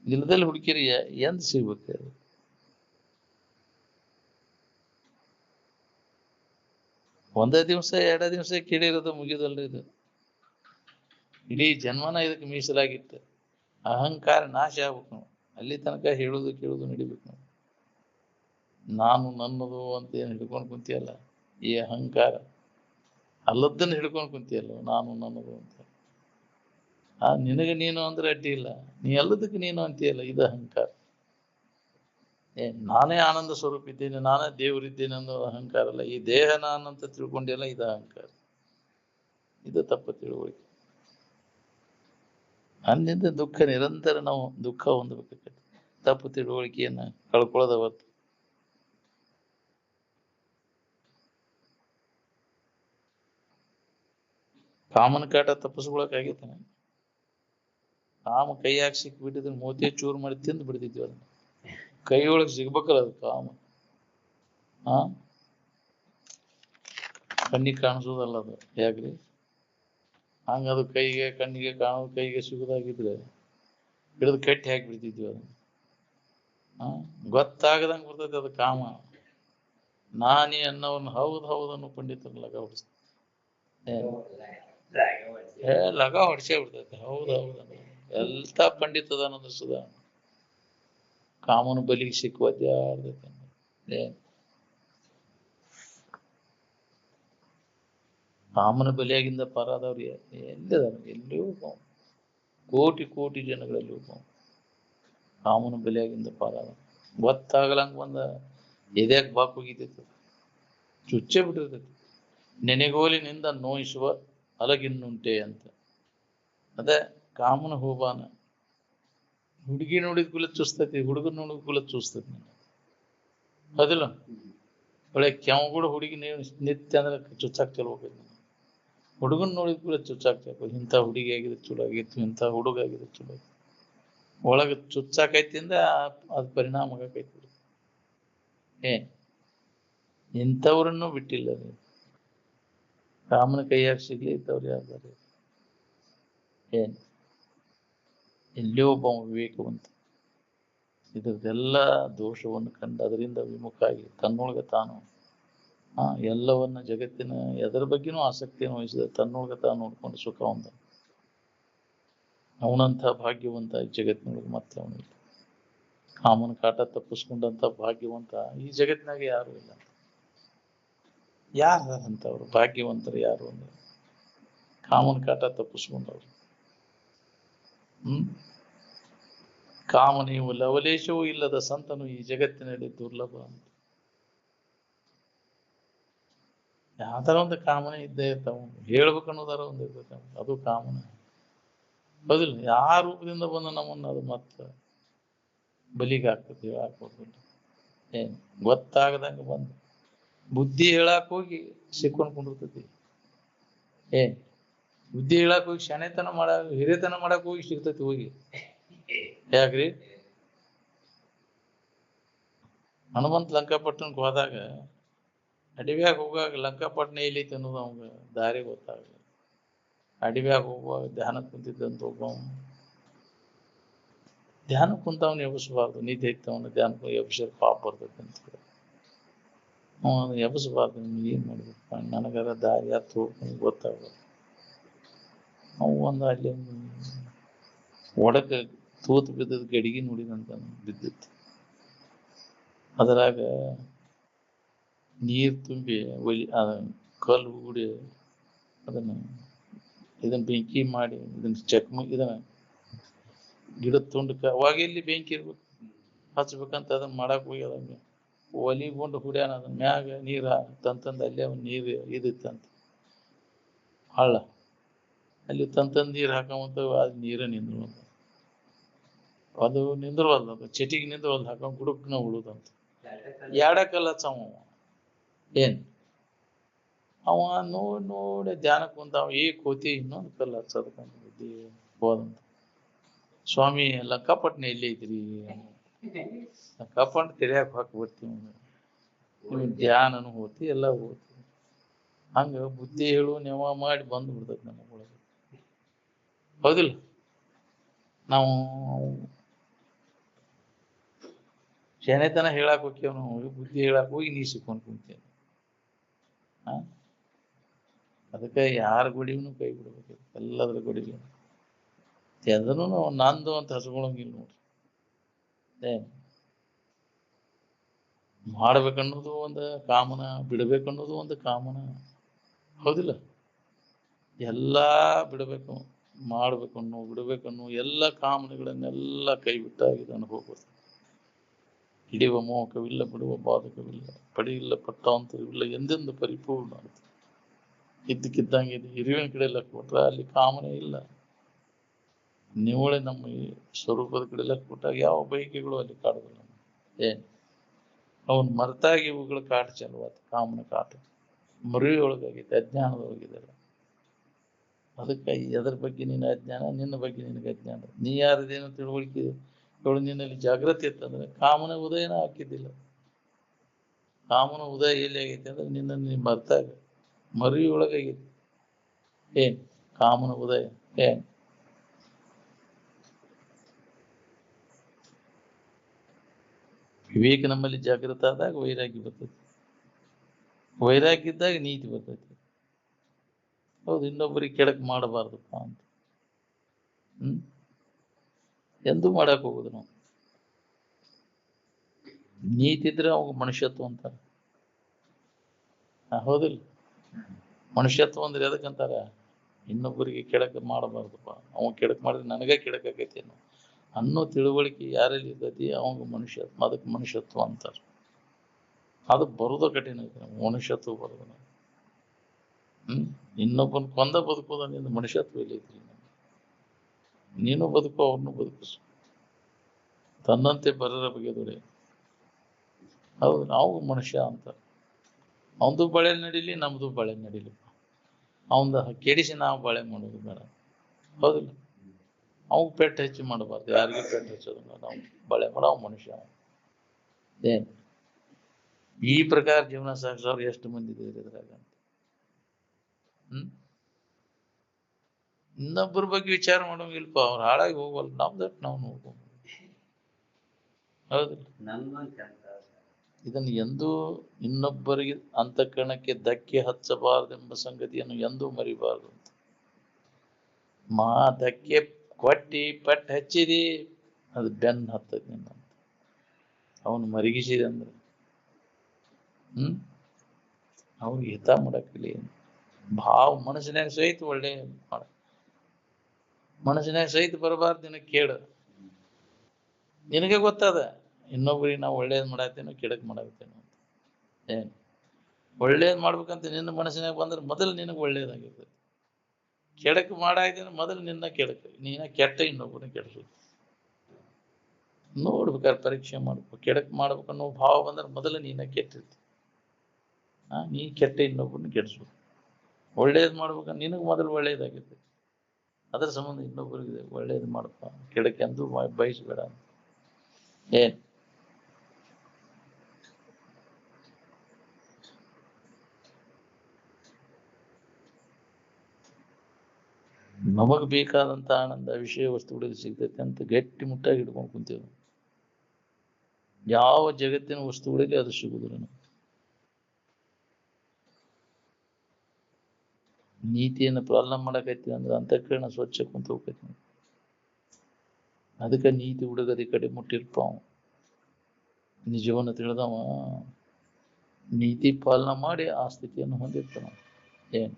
ಇಲ್ಲದಲ್ಲಿ ಹುಡುಕಿರಿ ಎಂದ್ ಸಿಗ್ಬೇಕು? ಒಂದೇ ದಿವ್ಸ ಎರಡೇ ದಿವ್ಸ ಕೇಳಿರೋದು ಮುಗಿದಲ್ರಿ ಇದು. ಇಡೀ ಜನ್ಮನ ಇದಕ್ಕೆ ಮೀಸಲಾಗಿತ್ತು. ಅಹಂಕಾರ ನಾಶ ಆಗ್ಬೇಕು ನಾವು. ಅಲ್ಲಿ ತನಕ ಹೇಳುದು ಕೇಳುದು ನಡಿಬೇಕು ನಾವು. ನಾನು ನನ್ನದು ಅಂತ ಏನ್ ಹಿಡ್ಕೊಂಡು ಕುಂತಿಯಲ್ಲ, ಈ ಅಹಂಕಾರ ಅಲ್ಲದನ್ನ ಹಿಡ್ಕೊಂಡು ಕುಂತಿಯಲ್ಲ, ನಾನು ನನ್ನದು ಅಂತ. ನಿನಗೆ ನೀನು ಅಂದ್ರೆ ಅಡ್ಡಿ ಇಲ್ಲ, ನೀ ಎಲ್ಲದಕ್ಕೆ ನೀನು ಅಂತೀಯಲ್ಲ, ಇದು ಅಹಂಕಾರ. ನಾನೇ ಆನಂದ ಸ್ವರೂಪ ಇದ್ದೇನೆ, ನಾನೇ ದೇವರಿದ್ದೇನೆ ಅನ್ನೋ ಅಹಂಕಾರ ಅಲ್ಲ. ಈ ದೇಹ ನಾನಂತ ತಿಳ್ಕೊಂಡಿಲ್ಲ, ಇದು ಅಹಂಕಾರ. ಇದು ತಪ್ಪ ತಿಳುವಳಿಕೆ. ಅಲ್ಲಿಂದ ದುಃಖ ನಿರಂತರ ನಾವು ದುಃಖ ಹೊಂದಬೇಕಾಗ್ತದೆ. ತಪ್ಪು ತಿಳುವಳಿಕೆಯನ್ನ ಕಳ್ಕೊಳ್ಳೋದ ಹೊತ್ತು. ಕಾಮನ ಕಾಟ ತಪ್ಪಿಸ್ಕೊಳಕಾಗೈತೆ? ಕಾಮ ಕೈಯಾಗಿ ಸಿಕ್ಬಿಟ್ಟಿದ್ರೆ ಮೋತಿ ಚೂರು ಮಾಡಿ ತಿಂದು ಬಿಡ್ತಿದ್ವಿ ಅದನ್ನ. ಕೈಯೊಳಗೆ ಸಿಗ್ಬೇಕಲ್ಲ ಅದು ಕಾಮ. ಕಣ್ಣಿಗೆ ಕಾಣಿಸೋದಲ್ಲ ಅದು. ಯಾಕ್ರಿ ಹಂಗ? ಅದು ಕೈಗೆ ಕಣ್ಣಿಗೆ ಕಾಣೋದು, ಕೈಗೆ ಸಿಗುದಾಗಿದ್ರೆ ಹಿಡಿದು ಕಟ್ಟಿ ಹಾಕಿಬಿಡ್ತಿದ್ವಿ ಅದನ್ನ. ಗೊತ್ತಾಗದಂಗೆ ಬರ್ತೈತೆ ಅದು ಕಾಮ. ನಾನೇ ಅನ್ನೋನ್ ಹೌದು ಹೌದನ್ನು ಪಂಡಿತರು ಲಗ ಹೊಡಿಸ್ತಾರೆ. ಲಗ ಹೊಡ್ಸೇ ಬಿಡ್ತೈತೆ. ಹೌದು ಹೌದನ್ನು ಎಂತ ಪಂಡಿತ ಅದಾನಂದ್ರ ಸುಧಾ ಕಾಮನ ಬಲಿಗೆ ಸಿಕ್ಕುವದ್ಯಾರ್ದೈತೆ ಕಾಮನ ಬಲಿಯಾಗಿಂದ ಪಾರಾದವ್ರು ಎಲ್ಲಿದಾರ ಎಲ್ಲಿಯೂ ಕೋಟಿ ಕೋಟಿ ಜನಗಳಲ್ಲಿ ಕಾಮನ ಬಲಿಯಾಗಿಂದ ಪಾರಾದ ಗೊತ್ತಾಗಲಂಗ ಬಂದ ಎದ್ಯಾಕ್ ಬಾಕ್ ಹೋಗಿತೈತಿ ಚುಚ್ಚೆ ಬಿಟ್ಟಿರ್ತೈತಿ ನೆನೆಗೋಲಿನಿಂದ ನೋಯಿಸುವ ಅಲಗಿನ್ನುಂಟೆ ಅಂತ ಅದೇ ಕಾಮನ ಹೋಬಾನ ಹುಡುಗಿ ನೋಡಿದ ಕುಲ ಚೂಸ್ತೈತಿ ಹುಡುಗನ್ ನೋಡಿದ ಕುಲ ಚೂಸ್ತೈತಿ ಅದಿಲ್ಲ ಒಳ್ಳೆ ಕೆಂಗುಡು ಹುಡುಗಿ ನಿತ್ಯ ಅಂದ್ರೆ ಚುಚ್ಚಾಕ್ ಚಲೋ ಹುಡುಗನ್ ನೋಡಿದ ಕೂಡ ಚುಚ್ಚಾಕ್ಬೇಕು ಇಂಥ ಹುಡುಗಿ ಆಗಿದೆ ಚಲೋ ಆಗಿತ್ತು ಇಂಥ ಹುಡುಗ ಆಗಿದೆ ಚಲೋ ಒಳಗ ಚುಚ್ಚಾಕೈತಿ ಅಂದ ಅದ್ ಪರಿಣಾಮ ಆಗೈತಿ ಇಂಥವ್ರನ್ನು ಬಿಟ್ಟಿಲ್ಲ ಕಾಮನ ಕೈಯಾಗ ಸಿಗ್ಲಿ ಇದ್ದವ್ರು ಯಾರು ಎಲ್ಲಿಯೋ ಒಬ್ಬ ವಿವೇಕವಂತ ಇದ್ರದ್ದೆಲ್ಲ ದೋಷವನ್ನು ಕಂಡು ಅದರಿಂದ ವಿಮುಖ ಆಗಿ ತನ್ನೊಳಗ ತಾನು ಎಲ್ಲವನ್ನ ಜಗತ್ತಿನ ಎದರ ಬಗ್ಗೆನೂ ಆಸಕ್ತಿಯನ್ನು ವಹಿಸಿದ ತನ್ನೊಳಗ ತಾನು ನೋಡ್ಕೊಂಡು ಸುಖ ಹೊಂದ ಅವನಂಥ ಭಾಗ್ಯವಂತ ಈ ಜಗತ್ತಿನೊಳಗೆ ಮತ್ತೆ ಅವನಿಲ್ಲ ಕಾಮನ ಕಾಟ ತಪ್ಪಿಸ್ಕೊಂಡಂತ ಭಾಗ್ಯವಂತ ಈ ಜಗತ್ತಿನಾಗ ಯಾರು ಇಲ್ಲ ಯಾರು ಅಂತವ್ರು ಭಾಗ್ಯವಂತರು ಯಾರು ಅಂದ್ರೆ ಕಾಮನ ಕಾಟ ತಪ್ಪಿಸ್ಕೊಂಡವ್ರು ಕಾಮನೆಯು ಲವಲೇಶವೂ ಇಲ್ಲದ ಸಂತನು ಈ ಜಗತ್ತಿನಲ್ಲಿ ದುರ್ಲಭ ಅಂತ ಯಾವ್ದಾರ ಒಂದು ಕಾಮನೆ ಇದ್ದೇ ಇರ್ತಾವ ಹೇಳ್ಬೇಕನ್ನೋದಾರ ಒಂದು ಇರ್ತೈತೆ ಅದು ಕಾಮನೆ ಹೌದಿಲ್ಲ ಯಾವ ರೂಪದಿಂದ ಬಂದ ನಮ್ಮನ್ನ ಅದು ಮತ್ತ ಬಲಿಗೆ ಆಗ್ತದೆ ಹಾಕ್ಬೋದು ಗೊತ್ತಾಗದಂಗ ಬಂದು ಬುದ್ಧಿ ಹೇಳಾಕ್ ಹೋಗಿ ಸಿಕ್ಕೊಂಡ್ಕೊಂಡಿರ್ತೈತಿ ಬುದ್ಧಿ ಹೇಳಾಕ್ ಹೋಗಿ ಶನೆತನ ಹಿರಿತನ ಮಾಡಕ್ ಹೋಗಿ ಸಿಗ್ತೈತಿ ಹೋಗಿ ಯಾಕ್ರಿ ಹನುಮಂತ ಲಂಕಾಪಟ್ಟಣಕ್ಕೆ ಹೋದಾಗ ಅಡವ್ಯಾಗ ಹೋಗಾಗ ಲಂಕಾಪಟ್ಟಣ ಎಲ್ಲೈತಿ ಅನ್ನೋದು ಅವಂಗ ದಾರಿ ಗೊತ್ತಾಗಲ್ಲ ಅಡವ್ಯಾಗ ಹೋಗುವಾಗ ಧ್ಯಾನ ಕುಂತಿದ್ದಂತ ಒಬ್ಬ ಧ್ಯಾನ ಕುಂತವನು ಎಬ್ಬಿಸಬಾರ್ದು ನಿದ್ದೆ ಇತ್ತವನು ಧ್ಯಾನ ಎಬ್ಬಿಸಿದ್ರೆ ಪಾಪ ಬರ್ತೈತೆ ಅಂತ ಅವನು ಎಬ್ಬಿಸಬಾರ್ದು ನಿಮ್ಗೆ ಏನ್ ಮಾಡ್ಬೇಕು ನನಗರ ದಾರಿ ಹತ್ತು ಹೋಗ್ಕೊಂಡು ಗೊತ್ತಾಗಲ್ಲ ಅವು ಒಂದು ಅಲ್ಲಿ ಒಂದು ಒಡಕ ತೂತು ಬಿದ್ದದ ಗಡಿಗೆ ನೋಡಿದಂತ ಬಿದ್ದಿತ್ತು ಅದರಾಗ ನೀರು ತುಂಬಿ ಕಲ್ಲು ಹೂಡಿ ಇದನ್ನ ಬೆಂಕಿ ಮಾಡಿ ಇದನ್ನ ಗಿಡದ ತುಂಡಕ್ಕೆ ಅವಾಗ ಎಲ್ಲಿ ಬೆಂಕಿ ಇರ್ಬೇಕು ಹಚ್ಬೇಕಂತ ಅದನ್ನ ಮಾಡಕ್ ಹೋಗಿ ಅದನ್ನ ಒಲಿಗೊಂಡು ಹುಡ್ಯಾನ ಅದನ್ನ ಮ್ಯಾಗ ನೀರ ತಂತಂದ ಅಲ್ಲೇ ಒಂದು ನೀರು ಇದಿತ್ತಂತ ಹಳ್ಳ ಅಲ್ಲಿ ತಂತಂದ ನೀರು ಹಾಕೊಂತ ಅದು ನೀರ ನಿಂದ್ರುವಂತ ಅದು ನಿಂದ್ರವಲ್ದು ಅದು ಚಟಿಗೆ ನಿಂದ್ರವಲ್ದು ಹಾಕೊಂಡ್ ಗುಡುಕ್ನ ಉಳುದಂತ ಎಡಕಲ್ಲ ಹಚ್ಚವ ಅವ ನೋಡಿ ಧ್ಯಾನ ಕುಂತ ಕೋತಿ ಇನ್ನೊಂದು ಕಲ್ಲ ಹಚ್ಚದಕ್ಕಂತ ಬುದ್ಧಿ ಹೋದಂತ ಸ್ವಾಮಿ ಲಂಕಾಪಟ್ಟಣ ಎಲ್ಲಿ ಐತ್ರಿ ಲಂಕಾಪಟ್ಟಣ ತೆರೆಯಾಕ ಹಾಕಿ ಬರ್ತೀವಿ ಧ್ಯಾನನು ಹೋತಿ ಎಲ್ಲ ಹೋತಿ ಹಂಗ ಬುದ್ಧಿ ಹೇಳು ನೆವ ಮಾಡಿ ಬಂದು ಬಿಡ್ತೈತಿ ನಮಗೊಳಗೆ ಹೌದಿಲ್ಲ ನಾವು ಶನೆತನ ಹೇಳಾಕ್ ಹೋಗ್ಯವ ನಾವು ಬುದ್ಧಿ ಹೇಳಾಕ್ ಹೋಗಿ ನೀ ಸಿಕ್ಕೊಂಡ್ ಕುಂತೇನೆ ಅದಕ್ಕೆ ಯಾರ ಗುಡಿಗೂ ಕೈ ಬಿಡ್ಬೇಕು ಎಲ್ಲದ್ರ ಗುಡಿಗೂ ಅದನ್ನು ನಾವು ನಂದು ಅಂತ ಹಚ್ಕೊಳಂಗಿಲ್ಲ ನೋಡ್ರಿ ಮಾಡ್ಬೇಕನ್ನೋದು ಒಂದು ಕಾಮನ ಬಿಡ್ಬೇಕನ್ನೋದು ಒಂದು ಕಾಮನ ಹೌದಿಲ್ಲ ಎಲ್ಲಾ ಬಿಡಬೇಕು ಮಾಡ್ಬೇಕನ್ನು ಬಿಡ್ಬೇಕನ್ನು ಎಲ್ಲ ಕಾಮನೆಗಳನ್ನೆಲ್ಲ ಕೈ ಬಿಟ್ಟಾಗಿದ್ದಾನೆ ಹೋಗ್ಬೋದು ಹಿಡಿಯುವ ಮೋಹಕವಿಲ್ಲ ಬಿಡುವ ಬಾಧಕವಿಲ್ಲ ಪಡಿಯಿಲ್ಲ ಪಟ್ಟಾಂತರವಿಲ್ಲ ಎಂದೆಂದು ಪರಿಪೂರ್ಣ ಅಂತ ಇದ್ದಕ್ಕಿದ್ದಂಗೆ ಹಿರಿವಿನ ಕಡೆ ಎಲ್ಲ ಕೊಟ್ರ ಅಲ್ಲಿ ಕಾಮನೆ ಇಲ್ಲ ನಿವಳೆ ನಮ್ಮ ಸ್ವರೂಪದ ಕಡೆ ಎಲ್ಲ ಕೊಟ್ಟಾಗ ಯಾವ ಬಯಕೆಗಳು ಅಲ್ಲಿ ಕಾಡುದಿಲ್ಲ ಅವನ್ ಮರೆತಾಗಿ ಇವುಗಳ ಕಾಟ ಚಲುವಾತ ಕಾಮನ ಕಾಟ ಮರುವಿಯೊಳಗಾಗೈತೆ ಅಜ್ಞಾನದೊಳಗಿದೆಲ್ಲ ಅದಕ್ಕೆ ಎದ್ರ ಬಗ್ಗೆ ನಿನ್ನ ಅಜ್ಞಾನ ನಿನ್ನ ಬಗ್ಗೆ ನಿನಗೆ ಅಜ್ಞಾನ ನೀ ಯಾರದೇನೋ ತಿಳುವಳಿಕೆ ಇವಳು ನಿನ್ನಲ್ಲಿ ಜಾಗೃತಿ ಇತ್ತಂದ್ರೆ ಕಾಮನ ಉದಯನ ಹಾಕಿದ್ದಿಲ್ಲ ಕಾಮನ ಉದಯ ಎಲ್ಲಿ ಆಗೈತೆ ಅಂದ್ರೆ ನಿನ್ನನ್ನು ನೀ ಮರ್ತಾಗ ಮರುವಿಯೊಳಗಾಗೈತಿ ಕಾಮನ ಉದಯ ವಿವೇಕ ನಮ್ಮಲ್ಲಿ ಜಾಗೃತ ಆದಾಗ ವೈರಾಗ್ಯ ಬರ್ತೈತಿ ವೈರಾಗ್ಯ ಇದ್ದಾಗ ನೀತಿ ಬರ್ತೈತಿ ಹೌದು ಇನ್ನೊಬ್ಬರಿಗೆ ಕೆಡಕ್ ಮಾಡಬಾರ್ದಪ್ಪ ಅಂತ ಎಂದೂ ಮಾಡಕ್ ಹೋಗುದು ನಾವು. ನೀತಿ ಇದ್ರೆ ಅವಾಗ ಮನುಷ್ಯತ್ವ ಅಂತಾರ. ಹೌದಿಲ್ಲ? ಮನುಷ್ಯತ್ವ ಅಂದ್ರೆ ಎದಕ್ಕಂತಾರ? ಇನ್ನೊಬ್ಬರಿಗೆ ಕೆಡಕ ಮಾಡಬಾರ್ದಪ್ಪ, ಅವ ಕೆಡಕ್ ಮಾಡಿದ್ರೆ ನನಗ ಕೆಡಕೈತಿ ಅನ್ನೋ ತಿಳುವಳಿಕೆ ಯಾರಲ್ಲಿ ಇರ್ತೈತಿ ಅವಾಗ ಮನುಷ್ಯತ್ವ, ಅದಕ್ಕೆ ಮನುಷ್ಯತ್ವ ಅಂತಾರ. ಅದು ಬರುದ ಕಠಿಣ ಐತೆ, ಮನುಷ್ಯತ್ವ ಬರುದ. ಇನ್ನೊಬ್ಬನ ಕೊಂದ ಬದುಕೋದ ನಿಂದ ಮನುಷ್ಯತ್ವ ಇಲ್ಲೈತಿ. ನೀನು ಬದುಕು, ಅವ್ರನ್ನೂ ಬದುಕಿಸು. ತನ್ನಂತೆ ಪರರ ಬಗೆದೊಡೆ. ಹೌದು, ನಾವು ಮನುಷ್ಯ ಅಂತ. ಅವಂದು ಬಳೆ ನಡೀಲಿ, ನಮ್ದು ಬಳೆ ನಡೀಲಿಪ್ಪ. ಅವಂದ ಕೆಡಿಸಿ ನಾವು ಬಳೆ ಮಾಡೋದು ಬೇಡ. ಹೌದಿಲ್ಲ? ಅವ್ ಪೆಟ್ಟು ಹೆಚ್ಚು ಮಾಡಬಾರ್ದು, ಯಾರಿಗೂ ಪೆಟ್ಟು ಹಚ್ಚೋದು ನಾವು ಬಳೆ ಮಾಡೋ ಮನುಷ್ಯ. ಏನ್ ಈ ಪ್ರಕಾರ ಜೀವನ ಸಾಗಿಸೋರು ಎಷ್ಟು ಮಂದಿ ಇದ್ದಾರೆ ಇದ್ರಾಗ ಅಂತ. ಇನ್ನೊಬ್ಬರ ಬಗ್ಗೆ ವಿಚಾರ ಮಾಡೋಂಗಿಲ್ಪ, ಅವ್ರು ಹಾಳಾಗಿ ಹೋಗಲ್ಲ, ನಮ್ದಟ್ ನಾವು ನೋಡ್ಕೊಂಡು. ಹೌದಿಲ್ಲ? ಇದನ್ನು ಎಂದೂ ಇನ್ನೊಬ್ಬರಿಗೆ ಅಂತಃಕರಣಕ್ಕೆ ಧಕ್ಕೆ ಹಚ್ಚಬಾರದೆಂಬ ಸಂಗತಿಯನ್ನು ಎಂದೂ ಮರಿಬಾರದು ಅಂತ. ಧಕ್ಕೆ ಕೊಟ್ಟಿ ಪಟ್ಟು ಹಚ್ಚಿದಿ, ಅದು ಬೆನ್ನು ಹತ್ತದ ನಿನ್ನ ಅಂತ. ಅವನು ಮರಿಗಿಸಿದೆ ಅಂದ್ರೆ ಅವ್ರಿಗೆ ಹಿತ ಮಾಡಕ್ಲಿ ಭಾವ ಮನಸ್ಸಿನಾಗ ಸಹಿತ ಒಳ್ಳೆ ಮನಸ್ಸಿನಾಗ ಸಹಿತ ಬರಬಾರ್ದು ನಿನಗೆ ಕೇಳು. ನಿನಗೆ ಗೊತ್ತದ ಇನ್ನೊಬ್ರಿಗೆ ನಾವು ಒಳ್ಳೇದ್ ಮಾಡಾಕ್ತೇನೋ ಕೆಡಕ್ ಮಾಡಾಕ್ತೇನೋ ಅಂತ. ಏನ್ ಒಳ್ಳೇದ್ ಮಾಡ್ಬೇಕಂತ ನಿನ್ನ ಮನಸ್ಸಿನಾಗ ಬಂದ್ರೆ ಮೊದಲು ನಿನಗೆ ಒಳ್ಳೇದಾಗಿರ್ತದೆ. ಕೆಡಕ್ ಮಾಡಾಕ್ತೇನೆ ಮೊದಲು ನಿನ್ನ ಕೆಡಕ, ನೀನ ಕೆಟ್ಟ ಇನ್ನೊಬ್ಬನ ಕೆಡಿಸೋದು. ನೋಡ್ಬೇಕಾದ್ರೆ ಪರೀಕ್ಷೆ ಮಾಡ್ಬೇಕು. ಕೆಡಕ್ ಮಾಡ್ಬೇಕನ್ನೋ ಭಾವ ಬಂದ್ರೆ ಮೊದಲು ನೀನ ಕೆಟ್ಟಿರ್ತಿ. ನೀ ಕೆಟ್ಟ ಇನ್ನೊಬ್ಬನ ಕೆಡಿಸೋದು. ಒಳ್ಳೇದ್ ಮಾಡ್ಬೇಕಂದ್ರೆ ನಿನಗೆ ಮೊದಲು ಒಳ್ಳೇದಾಗಿರ್ತದೆ. ಅದರ ಸಂಬಂಧ ಇನ್ನೊಬ್ಬರಿಗೆ ಒಳ್ಳೇದು ಮಾಡಪ್ಪ, ಕೆಡಕ್ಕೆ ಎಂದೂ ಬಯಸಬೇಡ. ಏನ್ ನಮಗ್ ಬೇಕಾದಂತ ಆನಂದ ವಿಷಯ ವಸ್ತುಗಳಿಗೆ ಸಿಗ್ತೈತೆ ಅಂತ ಗಟ್ಟಿ ಮುಟ್ಟಾಗಿ ಹಿಡ್ಕೊಂಡು ಕುಂತೇವೆ. ಯಾವ ಜಗತ್ತಿನ ವಸ್ತುಗಳಿಗೆ ಅದು ಸಿಗುದಿಲ್ಲ. ನೀತಿಯನ್ನು ಪಾಲನೆ ಮಾಡಕೈತಿ ಅಂದ್ರೆ ಅಂತಃಕರಣ ಸ್ವಚ್ಛ ಕುಂತ ಹೋಗ್ತೈತಿ. ಅದಕ್ಕೆ ನೀತಿ ಹುಡುಗದಿ ಕಡೆ ಮುಟ್ಟಿರ್ಪಾವ. ನಿಜವನ್ನು ತಿಳಿದವ ನೀತಿ ಪಾಲನೆ ಮಾಡಿ ಆ ಸ್ಥಿತಿಯನ್ನು ಹೊಂದಿರ್ತಾನ. ಏನ್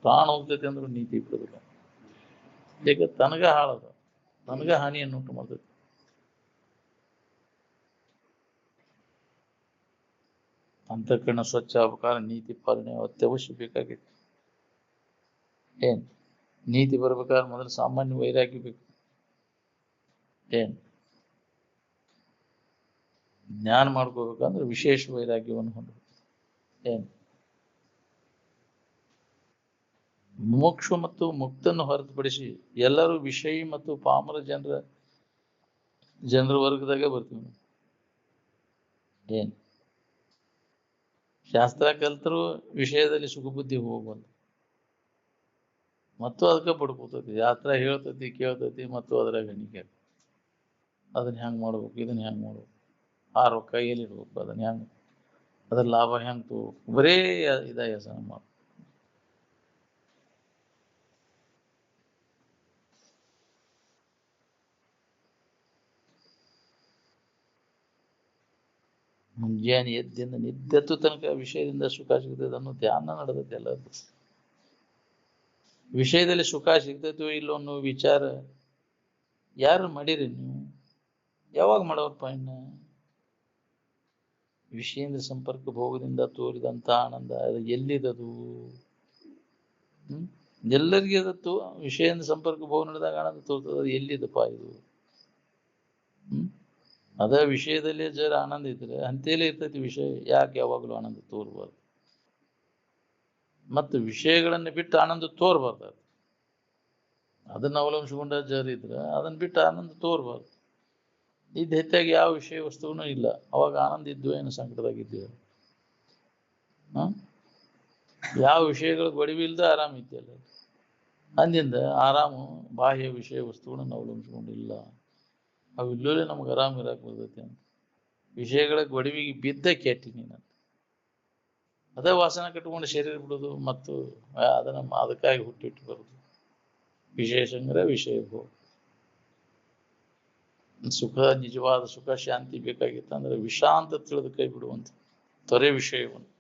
ಪ್ರಾಣ ಹೋಗ್ತೈತಿ ಅಂದ್ರೂ ನೀತಿ ಬಿಡುದಿಲ್ಲ. ಈಗ ತನಗ ಹಾಳದ, ತನಗ ಹಾನಿಯನ್ನು ಉಂಟು ಮಾಡ್ತೈತಿ. ಅಂತಃಕರಣ ಸ್ವಚ್ಛ ಆಗ್ಬೇಕಾದ್ರೆ ನೀತಿ ಪಾಲನೆ ಅತ್ಯವಶ್ಯ ಬೇಕಾಗೈತಿ. ಏನ್ ನೀತಿ ಬರ್ಬೇಕಾದ್ರೆ ಮೊದಲು ಸಾಮಾನ್ಯ ವೈರಾಗ್ಯ ಬೇಕು. ಏನ್ ಜ್ಞಾನ ಮಾಡ್ಕೋಬೇಕಂದ್ರೆ ವಿಶೇಷ ವೈರಾಗ್ಯವನ್ನು ಹೊಂದಬೇಕು. ಏನ್ ಮೋಕ್ಷ ಮತ್ತು ಮುಕ್ತನ್ನು ಹೊರತುಪಡಿಸಿ ಎಲ್ಲರೂ ವಿಷಯಿ ಮತ್ತು ಪಾಮರ ಜನರ ವರ್ಗದಾಗೆ ಬರ್ತೀವಿ. ಏನ್ ಶಾಸ್ತ್ರ ಕಲ್ತರೂ ವಿಷಯದಲ್ಲಿ ಸುಖ ಬುದ್ಧಿ ಹೋಗಬಲ್ಲ ಮತ್ತು ಅದಕ್ಕೆ ಪಡ್ಕೋತೈತಿ. ಶಾಸ್ತ್ರ ಹೇಳ್ತೈತಿ, ಕೇಳ್ತೈತಿ, ಮತ್ತು ಅದ್ರಾಗ ಹಣಿಕೆ ಅದನ್ನ ಹೆಂಗ್ ಮಾಡ್ಬೇಕು, ಇದನ್ನ ಹೆಂಗ್ ಮಾಡ್ಬೇಕು, ಆ ರೊಕ್ಕ ಎಲ್ಲಿ ಇಡ್ಬೇಕು, ಅದನ್ನ ಹೆಂಗ್, ಅದ್ರ ಲಾಭ ಹೆಂಗ್ ತಗೋಬೇಕು, ಬರೇ ಯೋಚನೆ ಮಾಡ. ಮುಂಜಾನೆ ಎದ್ದಿಂದ ನಿದ್ದೆತ್ತು ತನಕ ವಿಷಯದಿಂದ ಸುಖ ಸಿಗ್ತದೆ ಅನ್ನೋ ಧ್ಯಾನ ನಡೆದೈತೆ. ಎಲ್ಲದು ವಿಷಯದಲ್ಲಿ ಸುಖ ಸಿಗ್ತೈತೋ ಇಲ್ಲೋ ಅನ್ನೋ ವಿಚಾರ ಯಾರು ಮಾಡಿರಿ ನೀವು? ಯಾವಾಗ ಮಾಡೋರಪ್ಪ? ಇನ್ನ ವಿಷಯದ ಸಂಪರ್ಕ ಭೋಗದಿಂದ ತೋರಿದಂತ ಆನಂದ ಅದು ಎಲ್ಲಿದದು? ಎಲ್ಲರಿಗೆ ಅದತ್ತು ವಿಷಯದ ಸಂಪರ್ಕ ಭೋಗ ನಡೆದಾಗ ಆನಂದ ತೋರ್ತದ. ಅದು ಎಲ್ಲಿದಪ್ಪ ಇದು? ಅದ ವಿಷಯದಲ್ಲಿ ಜರ ಆನಂದ ಇದ್ರೆ ಅಂತೇಲೆ ಇರ್ತೈತಿ ವಿಷಯ. ಯಾಕೆ ಯಾವಾಗಲೂ ಆನಂದ ತೋರ್ಬಾರ್ದು? ಮತ್ತು ವಿಷಯಗಳನ್ನ ಬಿಟ್ಟು ಆನಂದ ತೋರ್ಬಾರ್ದು. ಅದನ್ನ ಅವಲಂಬಿಸಿಕೊಂಡ ಜರ ಇದ್ರೆ ಅದನ್ನ ಬಿಟ್ಟು ಆನಂದ ತೋರ್ಬಾರ್ದು. ಇದ್ ಹೆಚ್ಚಾಗಿ ಯಾವ ವಿಷಯ ವಸ್ತುವೂ ಇಲ್ಲ, ಅವಾಗ ಆನಂದ ಇದ್ವು ಏನು ಸಂಕಟದಾಗಿದ್ದೇವೆ? ಯಾವ ವಿಷಯಗಳು ಗೊಡವಿ ಇಲ್ದ ಆರಾಮ ಇದ್ದಲ್ಲ. ಅಂದಿಂದ ಆರಾಮು ಬಾಹ್ಯ ವಿಷಯ ವಸ್ತುಗಳನ್ನು ಅವಲಂಬಿಸಿಕೊಂಡಿಲ್ಲ. ಅವು ಇಲ್ಲೂಲೆ ನಮ್ಗೆ ಆರಾಮ್ ಇರಾಕ್ ಬರ್ತೈತಿ ಅಂತ. ವಿಷಯಗಳ ಗೊಡವಿಗೆ ಬಿದ್ದ ಕೆಟ್ಟಿ ನೀನಂತ ಅದೇ ವಾಸನ ಕಟ್ಕೊಂಡು ಶರೀರ ಬಿಡೋದು ಮತ್ತು ಅದಕ್ಕಾಗಿ ಹುಟ್ಟಿಟ್ಟು ಬರುದು. ವಿಷಯ ಸಂಗ್ರಹ, ವಿಷಯ ಭೋಗ. ಸುಖ, ನಿಜವಾದ ಸುಖ ಶಾಂತಿ ಬೇಕಾಗಿತ್ತ ಅಂದ್ರೆ ವಿಷ ಅಂತ ತಿಳಿದು ಕೈ ಬಿಡುವಂತ, ತೊರೆ ವಿಷಯವನ್ನು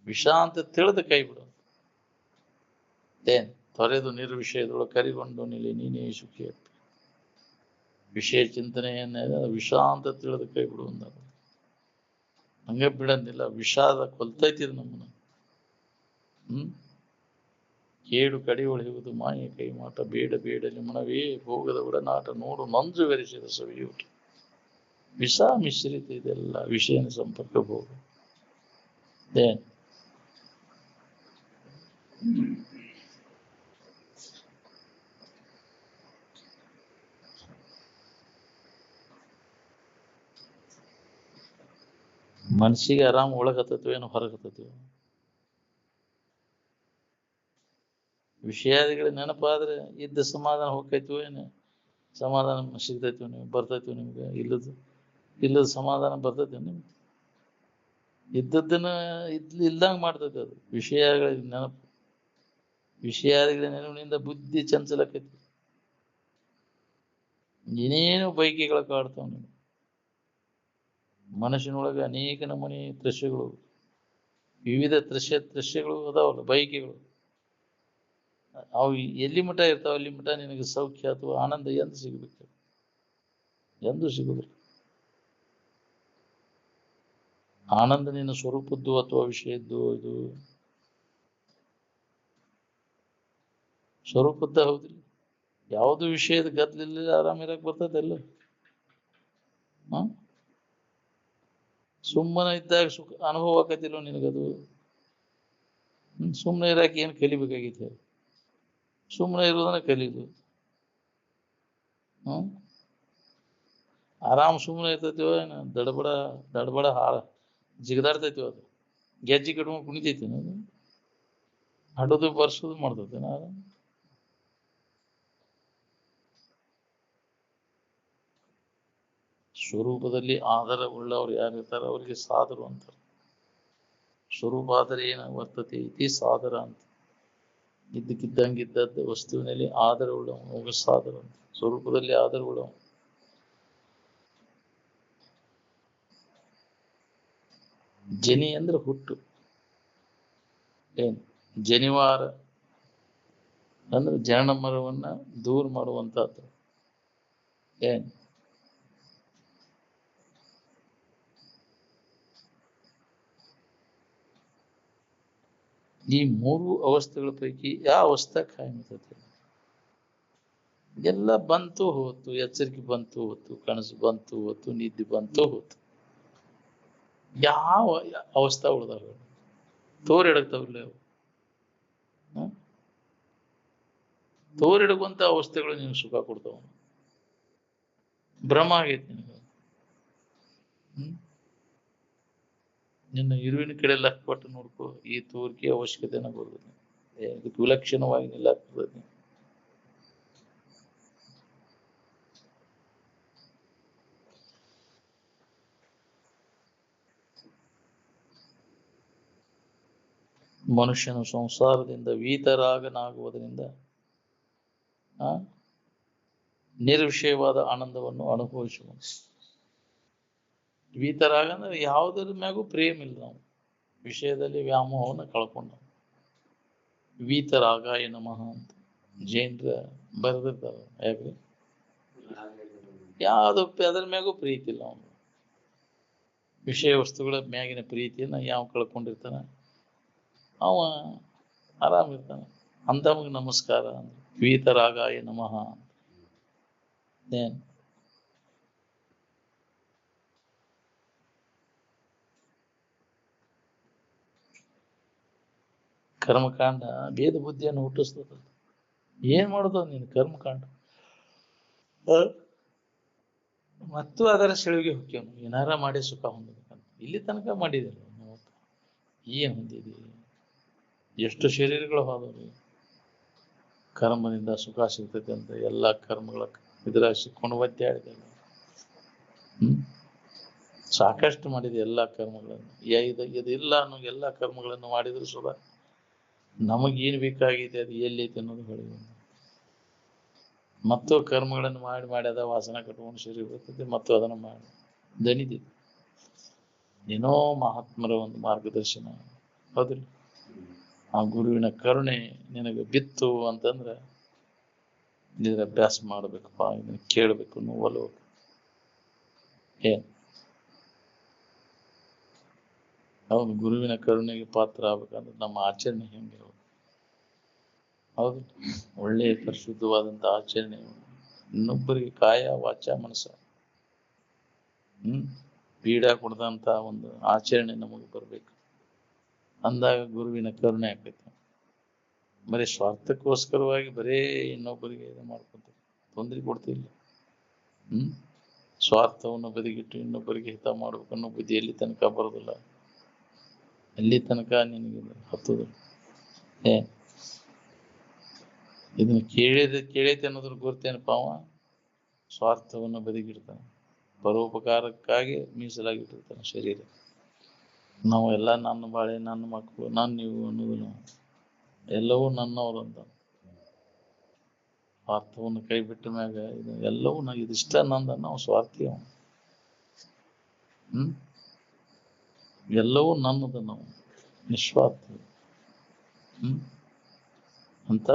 ವಿಷ ಅಂತ ತಿಳಿದು ಕೈ ಬಿಡುವಂತ. ಏನ್ ತೊರೆದು ನಿರ್ವಿಷಯದೊಳಗೆ ಕರಿಗೊಂಡು ನಿಲ್ಲಿ ನೀನೇ ಸುಖಿ ಆಗ್ತದೆ. ವಿಷಯ ಚಿಂತನೆಯನ್ನ ವಿಷ ಅಂತ ತಿಳಿದು ಕೈ ಬಿಡುವಂತ. ಹಂಗೆ ಬಿಡಂದಿಲ್ಲ, ವಿಷಾದ ಕೊಲ್ತೈತಿದ್ ನಮ್ಮನ್ನ. ಕೇಡು ಕಡಿ ಹೊಳೆಯುವುದು ಮಾಯ ಕೈ ಮಾಟ, ಬೇಡ ಬೇಡಲಿ ಮನವೇ ಭೋಗದ ಒಡನಾಟ, ನೋಡು ಮಂಜು ಬೆರೆಸಿದ ಸವಿಯೂಟ. ವಿಷ ಮಿಶ್ರಿತ ಇದೆಲ್ಲ, ವಿಷಯನ ಸಂಪರ್ಕ ಭೋಗ. ಏನ್ ಮನ್ಸಿಗೆ ಆರಾಮ್ ಒಳಗತ್ತೋ ಏನೋ ಹೊರಗತ್ತೋ. ವಿಷಯಾದಿಗಳ ನೆನಪಾದ್ರೆ ಇದ್ದ ಸಮಾಧಾನ ಹೋಗ್ತೈತಿವೋ ಏನು, ಸಮಾಧಾನ ಸಿಗ್ತೈತಿವ ನೀವು, ಬರ್ತೈತಿವ ನಿಮ್ಗೆ. ಇಲ್ಲದ ಸಮಾಧಾನ ಬರ್ತೈತಿ ನಿಮ್ಗೆ. ಇದ್ದದ್ದನ್ನ ಇಲ್ದಂಗ ಮಾಡ್ತೈತಿ ಅದು ವಿಷಯಗಳ ನೆನಪು. ವಿಷಯಾದಿಗಳ ನೆನಪಿನಿಂದ ಬುದ್ಧಿ ಚಂಚಲಕೈತಿ, ಏನೇನು ಬೈಕೆಗಳ ಕಾಡ್ತಾವ ನೀವು. ಮನಸ್ಸಿನೊಳಗೆ ಅನೇಕ ನಮೂನಿ ದೃಶ್ಯಗಳು, ವಿವಿಧ ದೃಶ್ಯಗಳು ಅದಾವಲ್ಲ, ಬೈಕೆಗಳು. ಅವು ಎಲ್ಲಿ ಮಠ ಇರ್ತಾವ ಅಲ್ಲಿ ಮಠ ನಿನಗೆ ಸೌಖ್ಯ ಅಥವಾ ಆನಂದ ಎಂದು ಸಿಗಬೇಕು, ಎಂದು ಸಿಗುದಿಲ್ಲ. ಆನಂದ ನಿನ್ನ ಸ್ವರೂಪದ್ದು ಅಥವಾ ವಿಷಯದ್ದು, ಇದು ಸ್ವರೂಪದ್ದ ಹೌದಿಲ್ಲ. ಯಾವುದು ವಿಷಯದ ಗದ್ಲಿಲ್ಲ ಆರಾಮಿರಕ್ ಬರ್ತದೆ ಎಲ್ಲ. ಸುಮ್ಮನೆ ಇದ್ದಾಗ ಸುಖ ಅನುಭವ ಆಕತಿಲ್ಲ ನಿನಗದು. ಸುಮ್ಮನೆ ಇರಾಕ ಏನು ಕಲಿಬೇಕಾಗಿತ್ತು? ಸುಮ್ಮನೆ ಇರೋದನ್ನ ಕಲೀದು. ಆರಾಮ್ ಸುಮ್ಮನೆ ಇರ್ತೈತಿವ ಏನು, ದಡಬಡ ಹಾಳ ಜಿಗದಾಡ್ತೈತಿವ ಅದು. ಗೆಜ್ಜಿ ಕಟ್ಕೊಂಡು ಕುಣಿತೈತಿ ಅದು, ಹಡೋದು ಬರ್ಸೋದು ಮಾಡ್ತೈತಿ ಆರಾಮ್. ಸ್ವರೂಪದಲ್ಲಿ ಆಧಾರ ಉಳ್ಳವ್ರು ಯಾರಿರ್ತಾರ ಅವರಿಗೆ ಸಾಧರು ಅಂತಾರೆ. ಸ್ವರೂಪ ಆದರೆ ಏನ ವರ್ತತೆ ಇತಿ ಸಾಧರ ಅಂತ. ಇದ್ದಕ್ಕಿದ್ದಂಗಿದ್ದದ್ದು ವಸ್ತುವಿನಲ್ಲಿ ಆಧಾರ ಉಳ್ಳವನು ಸಾಧರ ಅಂತ. ಸ್ವರೂಪದಲ್ಲಿ ಆಧಾರ ಉಳ್ಳವ. ಜನಿ ಅಂದ್ರೆ ಹುಟ್ಟು. ಏನ್ ಜನಿವಾರ ಅಂದ್ರೆ ಜನನ ಮರವನ್ನ ದೂರ ಮಾಡುವಂತಹದ್ದು. ಏನ್ ಈ ಮೂರು ಅವಸ್ಥೆಗಳ ಪೈಕಿ ಯಾವ ಅವಸ್ಥೆ ಕಾಯಮಿರ್ತದೆ? ಎಲ್ಲ ಬಂತು ಹೋತು, ಎಚ್ಚರಿಕೆ ಬಂತು ಹೋತು, ಕನಸು ಬಂತು ಹೋತು, ನಿದ್ದೆ ಬಂತು ಹೋತು. ಯಾವ ಅವಸ್ಥೆ ಉಳ್ದಾವ? ತೋರಿಡಕ್ತಾವಿಲ್ಲ ಅವು. ತೋರಿಡುವಂತ ಅವಸ್ಥೆಗಳು ನಿನ್ಗೆ ಸುಖ ಕೊಡ್ತಾವ. ಭ್ರಮ ಆಗೈತಿ ನಿನಗೆ. ನಿನ್ನ ಇರುವಿನ ಕಡೆ ಲಕ್ ಕೊಟ್ಟು ನೋಡ್ಕೋ, ಈ ತೋರಿಕೆ ಅವಶ್ಯಕತೆನ ಬರ್ತದೆ. ಇದಕ್ಕೆ ವಿಲಕ್ಷಣವಾಗಿ ನಿಲ್ಲಾಗ್ತದೆ. ಮನುಷ್ಯನು ಸಂಸಾರದಿಂದ ವೀತರಾಗನಾಗುವುದರಿಂದ ನಿರ್ವಿಷಯವಾದ ಆನಂದವನ್ನು ಅನುಭವಿಸುವ. ವೀತರಾಗ ಅಂದ್ರೆ ಯಾವುದರ ಮ್ಯಾಗೂ ಪ್ರೇಮ ಇಲ್ಲ, ನಾವು ವಿಷಯದಲ್ಲಿ ವ್ಯಾಮೋಹವನ್ನು ಕಳ್ಕೊಂಡ. ವೀತರಾಗಾಯ ನಮಃ ಅಂತ ಜೈನರ ಬರೆದಿರ್ತಾರ. ಯಾಕ್ರಿ? ಯಾವ್ದು ಅದರ ಮ್ಯಾಗೂ ಪ್ರೀತಿ ಇಲ್ಲ ಅವನು. ವಿಷಯ ವಸ್ತುಗಳ ಮ್ಯಾಗಿನ ಪ್ರೀತಿಯನ್ನ ಯಾವ ಕಳ್ಕೊಂಡಿರ್ತಾನ ಅವ ಆರಾಮಿರ್ತಾನೆ. ಅಂತಮಗೆ ನಮಸ್ಕಾರ ಅಂದ್ರೆ ವೀತರಾಗಾಯ ನಮಃ. ಏನ್ ಕರ್ಮಕಾಂಡ ಭೇದ ಬುದ್ಧಿಯನ್ನು ಹುಟ್ಟಿಸ್ತದ. ಏನ್ ಮಾಡೋದು ನೀನು ಕರ್ಮಕಾಂಡ? ಮತ್ತು ಅದರ ಸೆಳುವಿಗೆ ಹೋಗ್ಯವನು, ಏನಾರ ಮಾಡಿ ಸುಖ ಹೊಂದಬೇಕಂತ. ಇಲ್ಲಿ ತನಕ ಮಾಡಿದಿಲ್ಲ ನಾವು. ಏನ್ ಹೊಂದಿದೀವಿ? ಎಷ್ಟು ಶರೀರಗಳು ಹೋದವ್ರಿ. ಕರ್ಮದಿಂದ ಸುಖ ಸಿಗ್ತೈತೆ ಅಂತ ಎಲ್ಲಾ ಕರ್ಮಗಳ ಇದ್ರ ಸಿಕ್ಕೊಂಡು ಒದ್ದಾಡಿದೆ. ಸಾಕಷ್ಟು ಮಾಡಿದೆ ಎಲ್ಲಾ ಕರ್ಮಗಳನ್ನು. ಇದಿಲ್ಲ ಅನ್ನೋ ಎಲ್ಲಾ ಕರ್ಮಗಳನ್ನು ಮಾಡಿದ್ರು ಸುಖ. ನಮಗೇನು ಬೇಕಾಗಿದೆ ಅದು ಎಲ್ಲೈತೆ ಅನ್ನೋದು ಹೇಳಿ. ಮತ್ತು ಕರ್ಮಗಳನ್ನು ಮಾಡಿ ಮಾಡಿ ಅದ ವಾಸನ ಕಟ್ಕೊಂಡು ಶರೀರ ಬರ್ತದೆ ಮತ್ತು ಅದನ್ನು ಮಾಡಿ ದಣಿದಿದೆ. ಏನೋ ಮಹಾತ್ಮರ ಒಂದು ಮಾರ್ಗದರ್ಶನ, ಹೌದಿಲ್ಲ? ಆ ಗುರುವಿನ ಕರುಣೆ ನಿನಗೆ ಬಿತ್ತು ಅಂತಂದ್ರೆ ಇದ್ರ ಅಭ್ಯಾಸ ಮಾಡ್ಬೇಕಪ್ಪ, ಇದನ್ನ ಕೇಳಬೇಕು, ನೋವಲು ಏನ್ ಹೌದು. ಗುರುವಿನ ಕರುಣೆಗೆ ಪಾತ್ರ ಆಗ್ಬೇಕಂದ್ರೆ ನಮ್ಮ ಆಚರಣೆ ಹೆಂಗೆ? ಹೌದು, ಒಳ್ಳೆಯ ಪರಿಶುದ್ಧವಾದಂತ ಆಚರಣೆ, ಇನ್ನೊಬ್ಬರಿಗೆ ಕಾಯ ವಾಚ ಮನಸ್ಸ ಪೀಡ ಕೊಡದಂತ ಒಂದು ಆಚರಣೆ ನಮಗೆ ಬರ್ಬೇಕು. ಅಂದಾಗ ಗುರುವಿನ ಕರುಣೆ ಆಗ್ತೈತಿ. ಬರೀ ಸ್ವಾರ್ಥಕ್ಕೋಸ್ಕರವಾಗಿ ಬರೇ ಇನ್ನೊಬ್ಬರಿಗೆ ಇದು ಮಾಡ್ಕೊಂತ ತೊಂದರೆ ಕೊಡ್ತಿಲ್ಲ. ಸ್ವಾರ್ಥವನ್ನು ಬದಿಗಿಟ್ಟು ಇನ್ನೊಬ್ಬರಿಗೆ ಹಿತ ಮಾಡ್ಬೇಕನ್ನೋ ಬುದ್ಧಿ ಎಲ್ಲಿ ತನಕ ಬರೋದಿಲ್ಲ, ಎಲ್ಲಿ ತನಕ ನಿನಗೆ ಹತ್ತದ. ಇದನ್ನ ಕೇಳೈತೆ ಅನ್ನೋದ್ರ ಗುರ್ತೇನಪ್ಪ, ಅವ ಸ್ವಾರ್ಥವನ್ನು ಬದಿಗಿಡ್ತಾನೆ, ಪರೋಪಕಾರಕ್ಕಾಗಿ ಮೀಸಲಾಗಿಟ್ಟಿರ್ತಾನೆ ಶರೀರ. ನಾವು ಎಲ್ಲ ನನ್ನ ಬಾಳೆ, ನನ್ನ ಮಕ್ಕಳು, ನಾನು ನೀವು ಅನ್ನೋದು ನಾವು ಎಲ್ಲವೂ ನನ್ನವರು ಅಂತ ಸ್ವಾರ್ಥವನ್ನು ಕೈ ಬಿಟ್ಟ ಮ್ಯಾಗ ಇದು ಎಲ್ಲವೂ ಇದಿಷ್ಟ ನಂದ, ನಾವು ಸ್ವಾರ್ಥಿ. ಅವನು ಎಲ್ಲವೂ ನನ್ನದು, ನಾವು ನಿಸ್ವಾರ್ಥಿ. ಅಂತ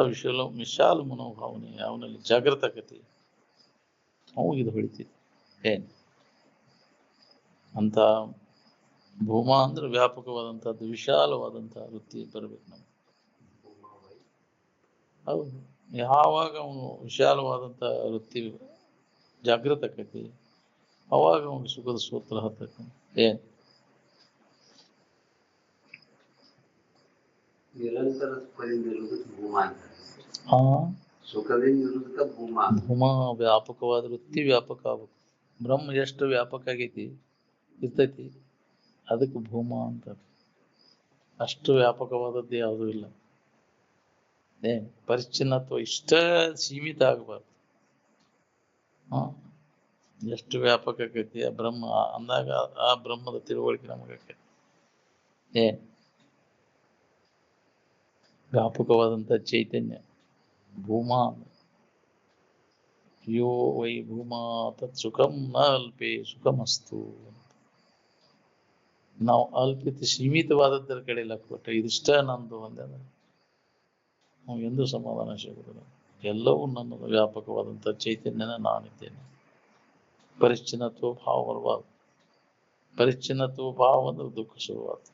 ವಿಶಾಲ ಮನೋಭಾವನೆ ಅವನಲ್ಲಿ ಜಾಗೃತಕತೆ ಅವು ಇದು ಹೊಳಿತಿದೆ. ಅಂತ ಭೂಮಾ ಅಂದ್ರೆ ವ್ಯಾಪಕವಾದಂತಹದ್ದು, ವಿಶಾಲವಾದಂತಹ ವೃತ್ತಿ ಬರಬೇಕು ನಮ್ಗೆ. ಹೌದು, ಯಾವಾಗ ಅವನು ವಿಶಾಲವಾದಂತಹ ವೃತ್ತಿ ಜಾಗೃತಕತಿ, ಅವಾಗ ಅವನಿಗೆ ಸುಖದ ಸೂತ್ರ ಹತ್ತಕ್ಕ. ನಿರಂತರ ಭೂಮಾ ವ್ಯಾಪಕವಾದ ವೃತ್ತಿ ವ್ಯಾಪಕ ಆಗ್ಬೇಕು. ಬ್ರಹ್ಮ ಎಷ್ಟು ವ್ಯಾಪಕ ಆಗೈತಿ ಇರ್ತೈತಿ, ಅದಕ್ಕೆ ಭೂಮಾ ಅಂತ. ಅಷ್ಟು ವ್ಯಾಪಕವಾದದ್ದು ಯಾವುದೂ ಇಲ್ಲ. ಪರಿಚ್ಛಿನ್ನತ್ವ ಇಷ್ಟ ಸೀಮಿತ ಆಗಬಾರ್ದು. ಎಷ್ಟು ವ್ಯಾಪಕ ಆಕೈತಿ ಆ ಬ್ರಹ್ಮ ಅಂದಾಗ ಆ ಬ್ರಹ್ಮದ ತಿಳುವಳಿಕೆ ನಮಗಾಕೈತಿ. ವ್ಯಾಪಕವಾದಂತ ಚೈತನ್ಯ ಭೂಮಾ. ಯೋ ವೈ ಭೂಮಾ ತತ್ ಸುಖಂ ನ ಅಲ್ಪೇ ಸುಖಮಸ್ತು. ನಾವು ಅಲ್ಪಿತ ಸೀಮಿತವಾದದ್ದರ ಕಡೆ ಲಕ್ಷ್ಯ ಕೊಟ್ಟರೆ ಇದಿಷ್ಟ ನಂದು ಅಂದ ನಾವು ಎಂದೂ ಸಮಾಧಾನ ಸಿಗುವುದಿಲ್ಲ. ಎಲ್ಲವೂ ನನ್ನ ವ್ಯಾಪಕವಾದಂಥ ಚೈತನ್ಯನ ನಾನಿದ್ದೇನೆ. ಪರಿಚ್ಛಿನ್ನತ್ವ ಭಾವ ಬರಬಾರ್ದು. ಪರಿಚ್ಛಿನ್ನತ್ವ ಭಾವ ಅಂದ್ರೆ ದುಃಖ ಶುರುವಾತು.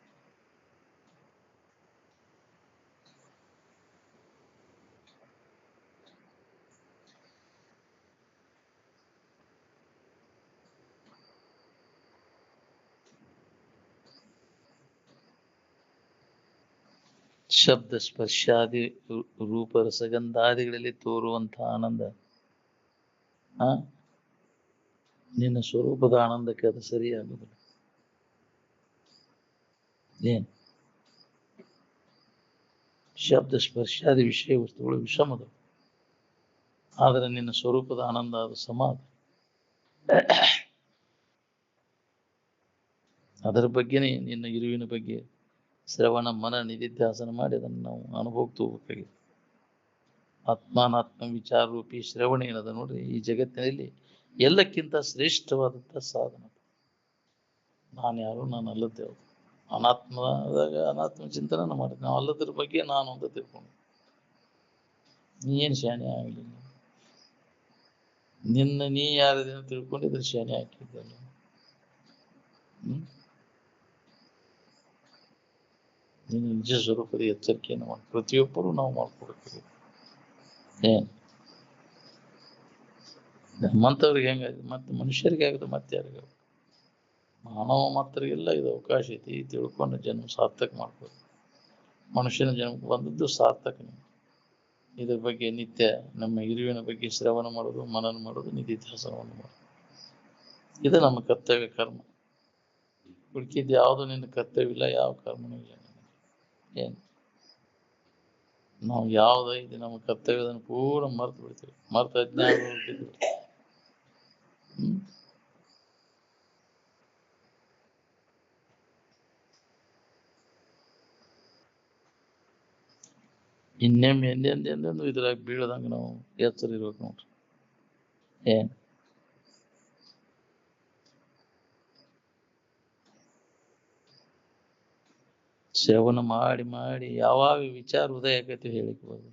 ಶಬ್ದ ಸ್ಪರ್ಶಾದಿ ರೂಪ ರಸಗಂಧಾದಿಗಳಲ್ಲಿ ತೋರುವಂತಹ ಆನಂದ ನಿನ್ನ ಸ್ವರೂಪದ ಆನಂದಕ್ಕೆ ಅದು ಸರಿಯಾಗುವುದಿಲ್ಲ. ಏನ್ ಶಬ್ದ ಸ್ಪರ್ಶಾದಿ ವಿಷಯ ವಸ್ತುಗಳು ವಿಷಮದ, ಆದರೆ ನಿನ್ನ ಸ್ವರೂಪದ ಆನಂದ ಅದು ಸಮಾಧ. ಅದರ ಬಗ್ಗೆನೇ ನಿನ್ನ ಇರುವಿನ ಬಗ್ಗೆ ಶ್ರವಣ ಮನ ನಿಧಿಧ್ಯಾಸನ ಮಾಡಿ ಅದನ್ನು ನಾವು ಅನುಭವಕ್ಕೆ ಹೋಗ್ಬೇಕಾಗಿದೆ. ಆತ್ಮಾನಾತ್ಮ ವಿಚಾರ ರೂಪಿ ಶ್ರವಣ ಏನದ ನೋಡ್ರಿ, ಈ ಜಗತ್ತಿನಲ್ಲಿ ಎಲ್ಲಕ್ಕಿಂತ ಶ್ರೇಷ್ಠವಾದಂಥ ಸಾಧನ. ನಾನು ಯಾರು, ನಾನು ಅಲ್ಲದ್ದೇವು. ಅನಾತ್ಮದಾಗ ಅನಾತ್ಮ ಚಿಂತನೆ ಮಾಡಿದ್ವಿ ನಾವು, ಅಲ್ಲದ್ರ ಬಗ್ಗೆ ನಾನು ಅಂತ ತಿಳ್ಕೊಂಡು ನೀ ಏನು ಶಾನೆ ಆಗಲಿಲ್ಲ. ನೀ ಯಾರದೇನು ತಿಳ್ಕೊಂಡಿದ್ರೆ ಶಾನೆ ಹಾಕಿದ್ದಲ್ಲ. ನಿನ್ನ ನಿಜ ಸ್ವರೂಪದ ಎಚ್ಚರಿಕೆಯನ್ನು ಮಾಡಿ ಪ್ರತಿಯೊಬ್ಬರು ನಾವು ಮಾಡ್ಕೊಡ್ತೀವಿ. ನಮ್ಮಂಥವ್ರಿಗೆ ಹೆಂಗಾಗಿದೆ, ಮತ್ತೆ ಮನುಷ್ಯರಿಗೆ ಆಗುತ್ತೆ, ಮತ್ತೆ ಯಾರಿಗಾಗುತ್ತೆ? ಮಾನವ ಮಾತ್ರರಿಗೆಲ್ಲ ಇದು ಅವಕಾಶ ಐತಿ. ತಿಳ್ಕೊಂಡು ಜನ್ಮ ಸಾರ್ಥಕ ಮಾಡ್ಬೋದು. ಮನುಷ್ಯನ ಜನ್ಮಕ್ಕೆ ಬಂದದ್ದು ಸಾರ್ಥಕನೇ. ಇದ್ರ ಬಗ್ಗೆ ನಿತ್ಯ ನಮ್ಮ ಇರುವಿನ ಬಗ್ಗೆ ಶ್ರವಣ ಮಾಡೋದು, ಮನನ ಮಾಡೋದು, ನಿಧಿಧ್ಯಾಸನವನ್ನು ಮಾಡೋದು, ಇದು ನಮ್ಮ ಕರ್ತವ್ಯ ಕರ್ಮ. ಹುಡುಕಿದ್ದು ಯಾವುದು ನಿನ್ನ ಕರ್ತವ್ಯ ಇಲ್ಲ, ಯಾವ ಕರ್ಮನೂ ಇಲ್ಲ. ಏನು ನಾವು ಯಾವ್ದೈತಿ ನಮ್ಮ ಕರ್ತವ್ಯದನ್ನು ಪೂರ ಮರ್ತು ಬಿಡ್ತೀವಿ, ಮರ್ತು ಅಜ್ಞಾನ ಬಿದ್ದು. ಇನ್ನೊಮ್ಮೆ ಎಂದೆಂದೆಂದೆಂದು ಇದ್ರಾಗ ಬೀಳದಂಗ ನಾವು ಎಚ್ಚರ ಇರ್ಬೇಕು ನೋಡ್ರಿ. ಏನ್ ಶ್ರವಣ ಮಾಡಿ ಮಾಡಿ ಯಾವಾಗ ವಿಚಾರ ಉದಯ ಆಕೈತಿ ಹೇಳಿಕ್ಬೋದು.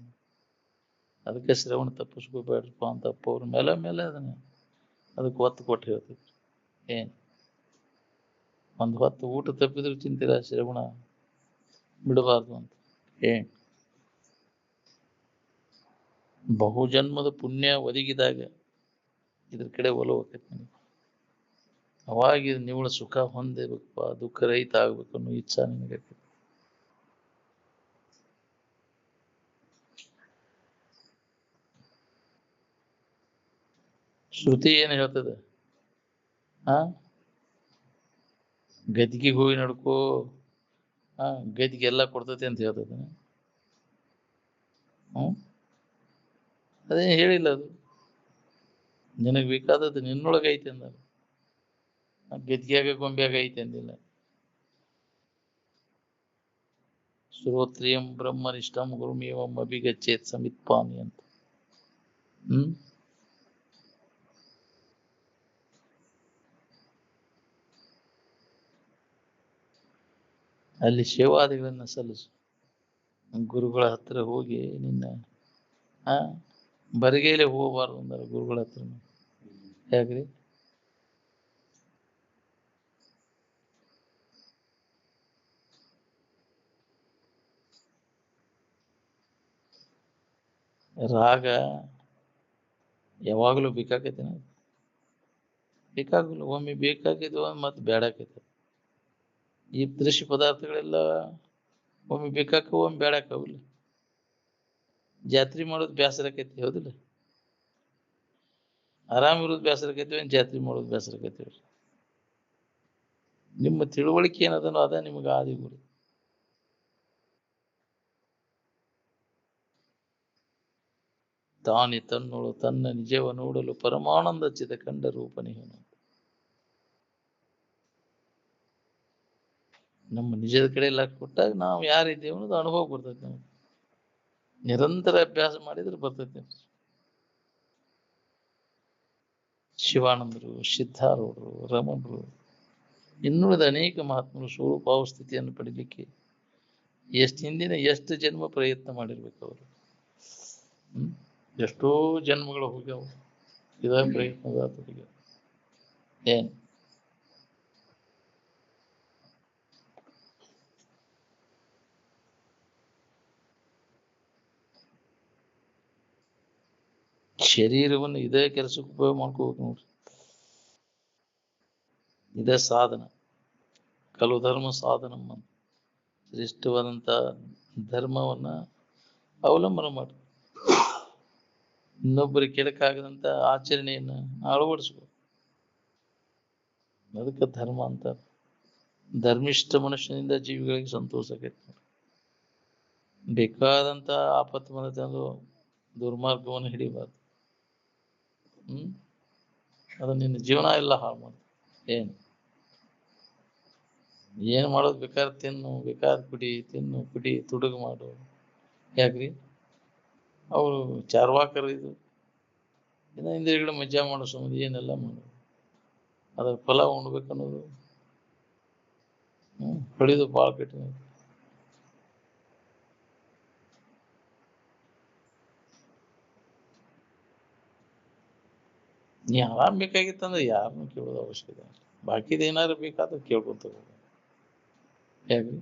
ಅದಕ್ಕೆ ಶ್ರವಣ ತಪ್ಪಿಸ್ಕೋಬೇಡ್ರಪ್ಪ ಅಂತ ಅಪ್ಪ ಅವ್ರ ಮೇಲೆ ಮೇಲೆ ಅದನ್ನ ಅದಕ್ಕೆ ಒತ್ತು ಕೊಟ್ಟು ಹೇಳ್ತಿದ್ರು. ಏನ್ ಒಂದು ಹೊತ್ತು ಊಟ ತಪ್ಪಿದ್ರು ಚಿಂತಿಲ್ಲ, ಶ್ರವಣ ಬಿಡಬಾರ್ದು ಅಂತ. ಏನ್ ಬಹುಜನ್ಮದ ಪುಣ್ಯ ಒದಗಿದಾಗ ಇದ್ರ ಕಡೆ ಒಲವು ಆಕೈತಿ ನನಗೆ. ಅವಾಗ ಇದು ನಿವಳ ಸುಖ ಹೊಂದಿರ್ಬೇಕಪ್ಪ, ದುಃಖ ರಹಿತ ಆಗ್ಬೇಕು ಅನ್ನೋ ಇಚ್ಛಾ ನಿನಗೆ. ಶ್ರುತಿ ಏನು ಹೇಳ್ತದೆ? ಆ ಗದ್ಗಿಗೆ ಹೋಗಿ ನಡ್ಕೋ, ಗದ್ಗೆ ಎಲ್ಲ ಕೊಡ್ತೈತಿ ಅಂತ ಹೇಳ್ತದೆ. ಅದೇ ಹೇಳಿಲ್ಲ, ಅದು ನಿನಗೆ ಬೇಕಾದದ್ದು ನಿನ್ನೊಳಗೆ ಐತೆ ಅಂದ. ಗದ್ಗಿಯಾಗ ಗೊಂಬ್ಯಾಗ ಐತೆ ಅಂದಿಲ್ಲ. ಶ್ರೋತ್ರಿಯಂ ಬ್ರಹ್ಮನಿಷ್ಠಂ ಗುರುಮೇವಂ ಅಭಿಗಚ್ಚೇತ್ ಸಮಿತ್ಪಾಮಿ ಅಂತ. ಅಲ್ಲಿ ಸೇವಾದಿಗಳನ್ನ ಸಲ್ಲಿಸು. ಗುರುಗಳ ಹತ್ರ ಹೋಗಿ ನಿನ್ನ ಬರಿಗೈಲೆ ಹೋಗಬಾರ್ದು ಅಂದಾರ ಗುರುಗಳ ಹತ್ರ. ಹೇಗ್ರಿ? ರಾಗ ಯಾವಾಗಲೂ ಬೇಕಾಕೈತಿ, ಬೇಕಾಗಲ್ಲ. ಒಮ್ಮೆ ಬೇಕಾಗಿದ್ದು ಮತ್ತೆ ಬೇಡಾಕೈತಿ. ಈ ದೃಶ್ಯ ಪದಾರ್ಥಗಳೆಲ್ಲ ಒಮ್ಮೆ ಬೇಕಾಕ ಒಮ್ಮೆ ಬೇಡಾಕವಿಲ್ಲ. ಜಾತ್ರೆ ಮಾಡೋದು ಬೇಸರ ಆಕೈತಿ, ಹೌದಿಲ್ಲ? ಆರಾಮ್ ಇರೋದು ಬೇಸರ ಆಕೈತಿ, ಜಾತ್ರೆ ಮಾಡೋದು ಬೇಸರ ಆಕೈತಿ. ನಿಮ್ಮ ತಿಳುವಳಿಕೆ ಏನದನೋ ಅದ ನಿಮಗೆ ಆದಿ ಗುರು. ತಾನಿ ತನ್ನೋಳು ತನ್ನ ನಿಜವ ನೋಡಲು ಪರಮಾನಂದ ಚಿತ ಕಂಡ ರೂಪನಿಹನು. ನಮ್ಮ ನಿಜದ ಕಡೆ ಲಕ್ಷ ಕೊಟ್ಟಾಗ ನಾವು ಯಾರಿದ್ದೇವೆ ಅನ್ನೋದು ಅನುಭವ ಬರ್ತೈತಿ. ನಮ್ಗೆ ನಿರಂತರ ಅಭ್ಯಾಸ ಮಾಡಿದ್ರೆ ಬರ್ತೈತಿ. ಶಿವಾನಂದರು, ಸಿದ್ಧಾರೂಢರು, ರಮಣರು, ಇನ್ನುಳಿದ ಅನೇಕ ಮಹಾತ್ಮರು ಸ್ವರೂಪಾವ ಸ್ಥಿತಿಯನ್ನು ಪಡಿಲಿಕ್ಕೆ ಎಷ್ಟು ಹಿಂದಿನ ಎಷ್ಟು ಜನ್ಮ ಪ್ರಯತ್ನ ಮಾಡಿರ್ಬೇಕು ಅವರು. ಎಷ್ಟೋ ಜನ್ಮಗಳು ಹೋಗ್ಯಾವ ಇದ ಪ್ರಯತ್ನದ ತೊಡಗ. ಏನ್ ಶರೀರವನ್ನು ಇದೇ ಕೆಲಸಕ್ಕೆ ಉಪಯೋಗ ಮಾಡ್ಕೋಬೇಕು ನೋಡ್ರಿ. ಇದೇ ಸಾಧನ. ಕಲು ಧರ್ಮ ಸಾಧನ ಅಂತ ಶ್ರೇಷ್ಠವಾದಂತ ಧರ್ಮವನ್ನ ಅವಲಂಬನೆ ಮಾಡಿ ಇನ್ನೊಬ್ಬರಿಗೆ ಕೆಡಕಾಗದಂತ ಆಚರಣೆಯನ್ನ ಅಳವಡಿಸ್ಬೇಕು. ಅದಕ್ಕೆ ಧರ್ಮ ಅಂತ. ಧರ್ಮಿಷ್ಠ ಮನುಷ್ಯನಿಂದ ಜೀವಿಗಳಿಗೆ ಸಂತೋಷ ಆಕೈತಿ. ಬೇಕಾದಂತ ಆಪತ್ತು ಬಂದೈತೆ ದುರ್ಮಾರ್ಗವನ್ನು ಹಿಡಿಬಾರ್ದು. ಅದು ನಿನ್ನ ಜೀವನ ಎಲ್ಲ ಹಾಳು ಮಾಡು. ಏನು ಮಾಡೋದು? ಬೇಕಾದ್ರೆ ತಿನ್ನು, ಬೇಕಾದ್ರೆ ಕುಡಿ, ತಿನ್ನು ಕುಡಿ ತುಡುಗು ಮಾಡು. ಯಾಕ್ರಿ? ಅವರು ಚಾರ್ವಾಕರು. ಇದು ಇನ್ನು ಇಂದ್ರಿಯಗಳ ಮಜಾ ಮಾಡೋ ಸಂಬಂಧ ಏನೆಲ್ಲ ಮಾಡೋದು. ಅದ್ರ ಫಲ ಉಣ್ಬೇಕನ್ನೋದು ಹೊಳಿದು ಭಾಳ ಕೆಟ್ಟ. ನೀ ಆರಾಮ್ ಬೇಕಾಗಿತ್ತಂದ್ರೆ ಯಾರನ್ನು ಕೇಳೋದು ಅವಶ್ಯಕತೆ. ಬಾಕಿದ ಏನಾದ್ರು ಬೇಕಾದ್ರೆ ಕೇಳ್ಕೊಂತ ಹೋಗ. ಹೇಗ್ರಿ?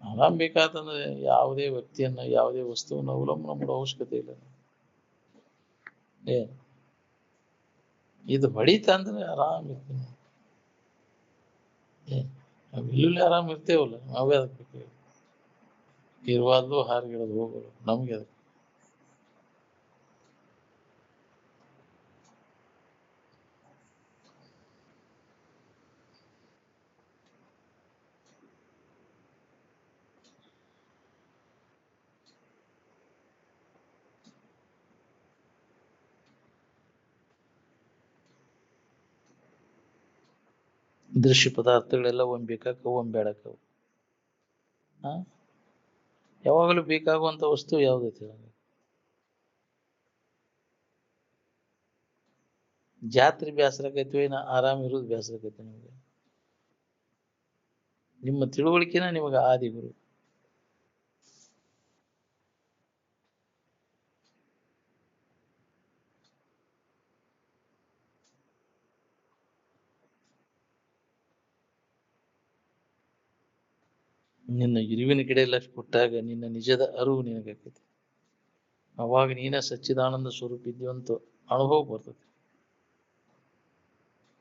ಆರಾಮ್ ಬೇಕಾತಂದ್ರೆ ಯಾವುದೇ ವ್ಯಕ್ತಿಯನ್ನ ಯಾವುದೇ ವಸ್ತುವನ್ನು ಅವಲಂಬನೆ ಮಾಡೋ ಅವಶ್ಯಕತೆ ಇಲ್ಲ. ಇದು ಹೊಡಿತ ಅಂದ್ರೆ ಆರಾಮ್ ಇರ್ತೀನಿ. ಇಲ್ಲೂ ಆರಾಮ್ ಇರ್ತೇವಲ್ಲ, ನಾವೇ ಅದಕ್ಕೆ ಬೇಕು. ಇರುವಾದ್ಲು ಹಾರಿಗಿಡೋದು ಹೋಗೋದು ನಮ್ಗೆ ಅದಕ್ಕೆ. ದೃಶ್ಯ ಪದಾರ್ಥಗಳೆಲ್ಲ ಒಮ್ಮೆ ಬೇಕಾಕವು ಒಮ್ಮೆ ಬೇಡಕ್ಕವು. ಯಾವಾಗಲೂ ಬೇಕಾಗುವಂತ ವಸ್ತು ಯಾವ್ದೈತಿ? ಜಾತ್ರೆ ಬೇಸರಕೈತಿ ಏನ ಆರಾಮ್ ಇರೋದು ಬೇಸರಕೈತಿ ನಿಮ್ಗೆ? ನಿಮ್ಮ ತಿಳುವಳಿಕೆನ ನಿಮಗೆ ಆದಿ ಗುರು. ನಿನ್ನ ಇರುವಿನ ಕಡೆ ಲಕ್ಷ ಕೊಟ್ಟಾಗ ನಿನ್ನ ನಿಜದ ಅರಿವು ನಿನಗಾಕೈತಿ. ಅವಾಗ ನೀನ ಸಚ್ಚಿದಾನಂದ ಸ್ವರೂಪ ಇದ್ದೀವಂತ ಅನುಭವ ಬರ್ತದೆ.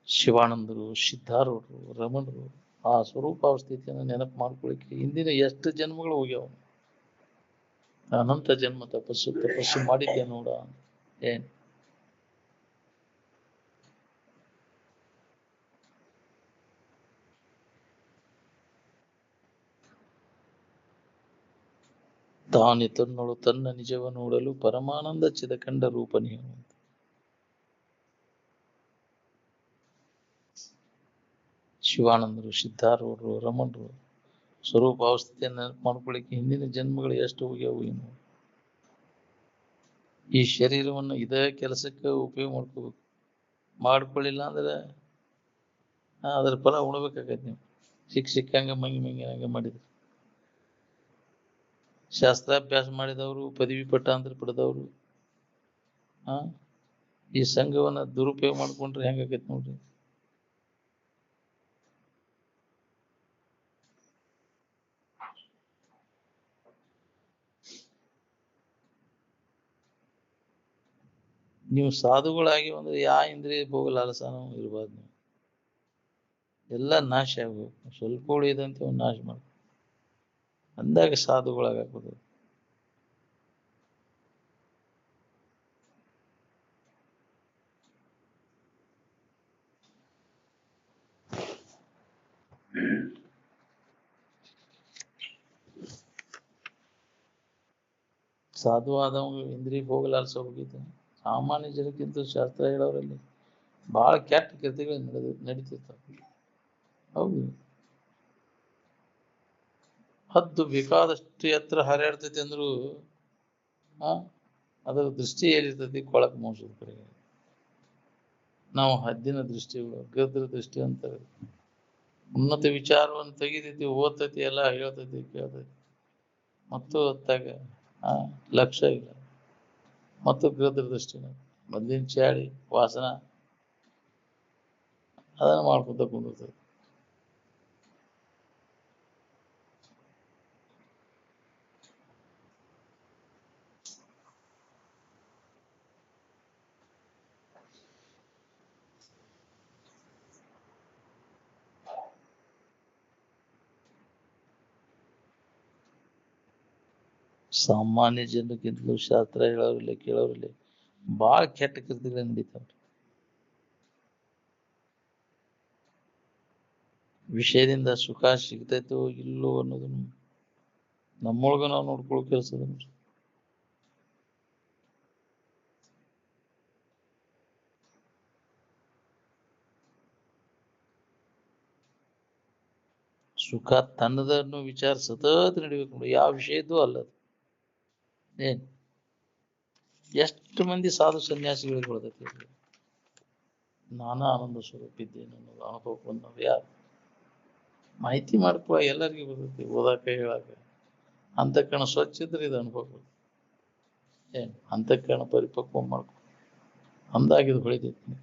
ಶಿವಾನಂದರು, ಸಿದ್ಧಾರೂಢರು, ರಮಣರು ಆ ಸ್ವರೂಪಾವಸ್ಥಿತಿಯನ್ನು ನೆನಪು ಮಾಡ್ಕೊಳ್ಳಿಕ್ಕೆ ಹಿಂದಿನ ಎಷ್ಟು ಜನ್ಮಗಳು ಹೋಗ್ಯಾವ. ಅನಂತ ಜನ್ಮ ತಪಸ್ಸು ಮಾಡಿದ್ದೆ ನೋಡ. ಏನ್ ತಾನಿತನ್ನೋಳು ತನ್ನ ನಿಜವ ನೋಡಲು ಪರಮಾನಂದ ಚಿದಕಂಡ ರೂಪ ನೀವು. ಶಿವಾನಂದರು, ಸಿದ್ಧಾರೂಢರು, ರಮಣರು ಸ್ವರೂಪಾವಸ್ಥೆಯನ್ನು ನೆನಪು ಮಾಡ್ಕೊಳ್ಳಿಕ್ಕೆ ಹಿಂದಿನ ಜನ್ಮಗಳು ಎಷ್ಟು ಹೋಗ್ಯಾವು ಏನು. ಈ ಶರೀರವನ್ನು ಇದೇ ಕೆಲಸಕ್ಕೆ ಉಪಯೋಗ ಮಾಡ್ಕೋಬೇಕು. ಮಾಡ್ಕೊಳ್ಳಿಲ್ಲ ಅಂದ್ರೆ ಅದರ ಫಲ ಉಣ್ಬೇಕಾಗತ್ತೆ ನೀವು. ಸಿಕ್ಕಂಗ ಮಂಗಿ ಮಾಡಿದ್ರು. ಶಾಸ್ತ್ರಾಭ್ಯಾಸ ಮಾಡಿದವರು, ಪದವಿ ಪಟ್ಟಾಂತರ ಪಡೆದವರು ಈ ಸಂಘವನ್ನ ದುರುಪಯೋಗ ಮಾಡ್ಕೊಂಡ್ರೆ ಹೆಂಗಾಗೈತೆ ನೋಡ್ರಿ. ನೀವು ಸಾಧುಗಳಾಗಿ ಅಂದ್ರೆ ಇಂದ್ರಿಯ ಭೋಗ ಲಾಲಸಾನು ಇರಬಾರ್ದು. ನೀವು ಎಲ್ಲ ನಾಶ ಆಗ್ಬೇಕು. ಸ್ವಲ್ಪ ಉಳಿದಂತೆ ನಾಶ ಮಾಡ್ಬೇಕು. ಅಂದಾಗ ಸಾಧುಗಳಾಗಬಹುದು. ಸಾಧು ಆದವ ಇಂದ್ರಿಯ ಭೋಗ ಲಾಲಸ ಹೋಗಿದ್ದ. ಸಾಮಾನ್ಯ ಜನಕ್ಕಿಂತ ಶಾಸ್ತ್ರ ಹೇಳೋರಲ್ಲಿ ಬಹಳ ಕೆಟ್ಟ ಕೃತಿಗಳು ನಡೀತಿರ್ತಾವ. ಹೌದು, ಹದ್ದು ಬೇಕಾದಷ್ಟು ಎತ್ತರ ಹಾರಾಡ್ತೈತಿ ಅಂದ್ರು ಅದರ ದೃಷ್ಟಿ ಏನಿರ್ತೈತಿ ಕೊಳಕ್ ಮೋಸದ ಕಡೆಗೆ. ನಾವು ಹದ್ದಿನ ದೃಷ್ಟಿಗಳು, ಗದ್ರ ದೃಷ್ಟಿ ಅಂತಾರೆ. ಉನ್ನತ ವಿಚಾರವನ್ನು ತೆಗಿತೈತಿ, ಓದ್ತೈತಿ, ಎಲ್ಲ ಹೇಳ್ತೈತಿ, ಕೇಳ್ತೈತಿ, ಮತ್ತು ಹೊತ್ತಾಗ ಲಕ್ಷ್ಯ ಇಲ್ಲ. ಮತ್ತು ಗದ್ರ ದೃಷ್ಟಿನ ಮೊದ್ಲಿನ ಚಾಳಿ ವಾಸನ ಅದನ್ನ ಮಾಡ್ಕೊತ ಕುಂದಿರ್ತೈತಿ. ಸಾಮಾನ್ಯ ಜನಕ್ಕಿಂತಲೂ ಶಾಸ್ತ್ರ ಹೇಳೋರಿಲ್ಲ, ಕೇಳೋರಿಲ್ಲ. ಬಹಳ ಕೆಟ್ಟ ಕೃತಿಗಳು ನಡೀತಾವ್ರಿ. ವಿಷಯದಿಂದ ಸುಖ ಸಿಗ್ತೈತೋ ಇಲ್ಲೋ ಅನ್ನೋದನ್ನು ನಮ್ಮೊಳಗ ನಾವು ನೋಡ್ಕೊಳ್ಳೋ ಕೆಲಸ. ಸುಖ ತನ್ನದನ್ನು ವಿಚಾರ ಸತತ ನಡಿಬೇಕು ನೋಡಿ. ಯಾವ ವಿಷಯದ್ದು ಅಲ್ಲದು. ಏನ್ ಎಷ್ಟು ಮಂದಿ ಸಾಧು ಸನ್ಯಾಸಿಗಳಿಗೆ ಹೊಡೆದೈತಿ. ನಾನಾ ಆನಂದ ಸ್ವರೂಪ ಇದ್ದೇನೆ ಅನ್ನೋದು ಅನುಭವ ಬಂದವ್ ಯಾರು ಮಾಹಿತಿ ಮಾಡ್ಕೊ. ಎಲ್ಲರಿಗೂ ಬರ್ತೈತಿ ಓದಾಕ ಹೇಳಾಕ. ಅಂತಃಕರಣ ಸ್ವಚ್ಛ ಇದ್ರೆ ಇದು ಅನುಭವ. ಏನ್ ಅಂತಃಕರಣ ಪರಿಪಕ್ವ ಮಾಡ್ಕೊ ಅಂದಾಗಿದು ಹೊಳಿತೈತಿ.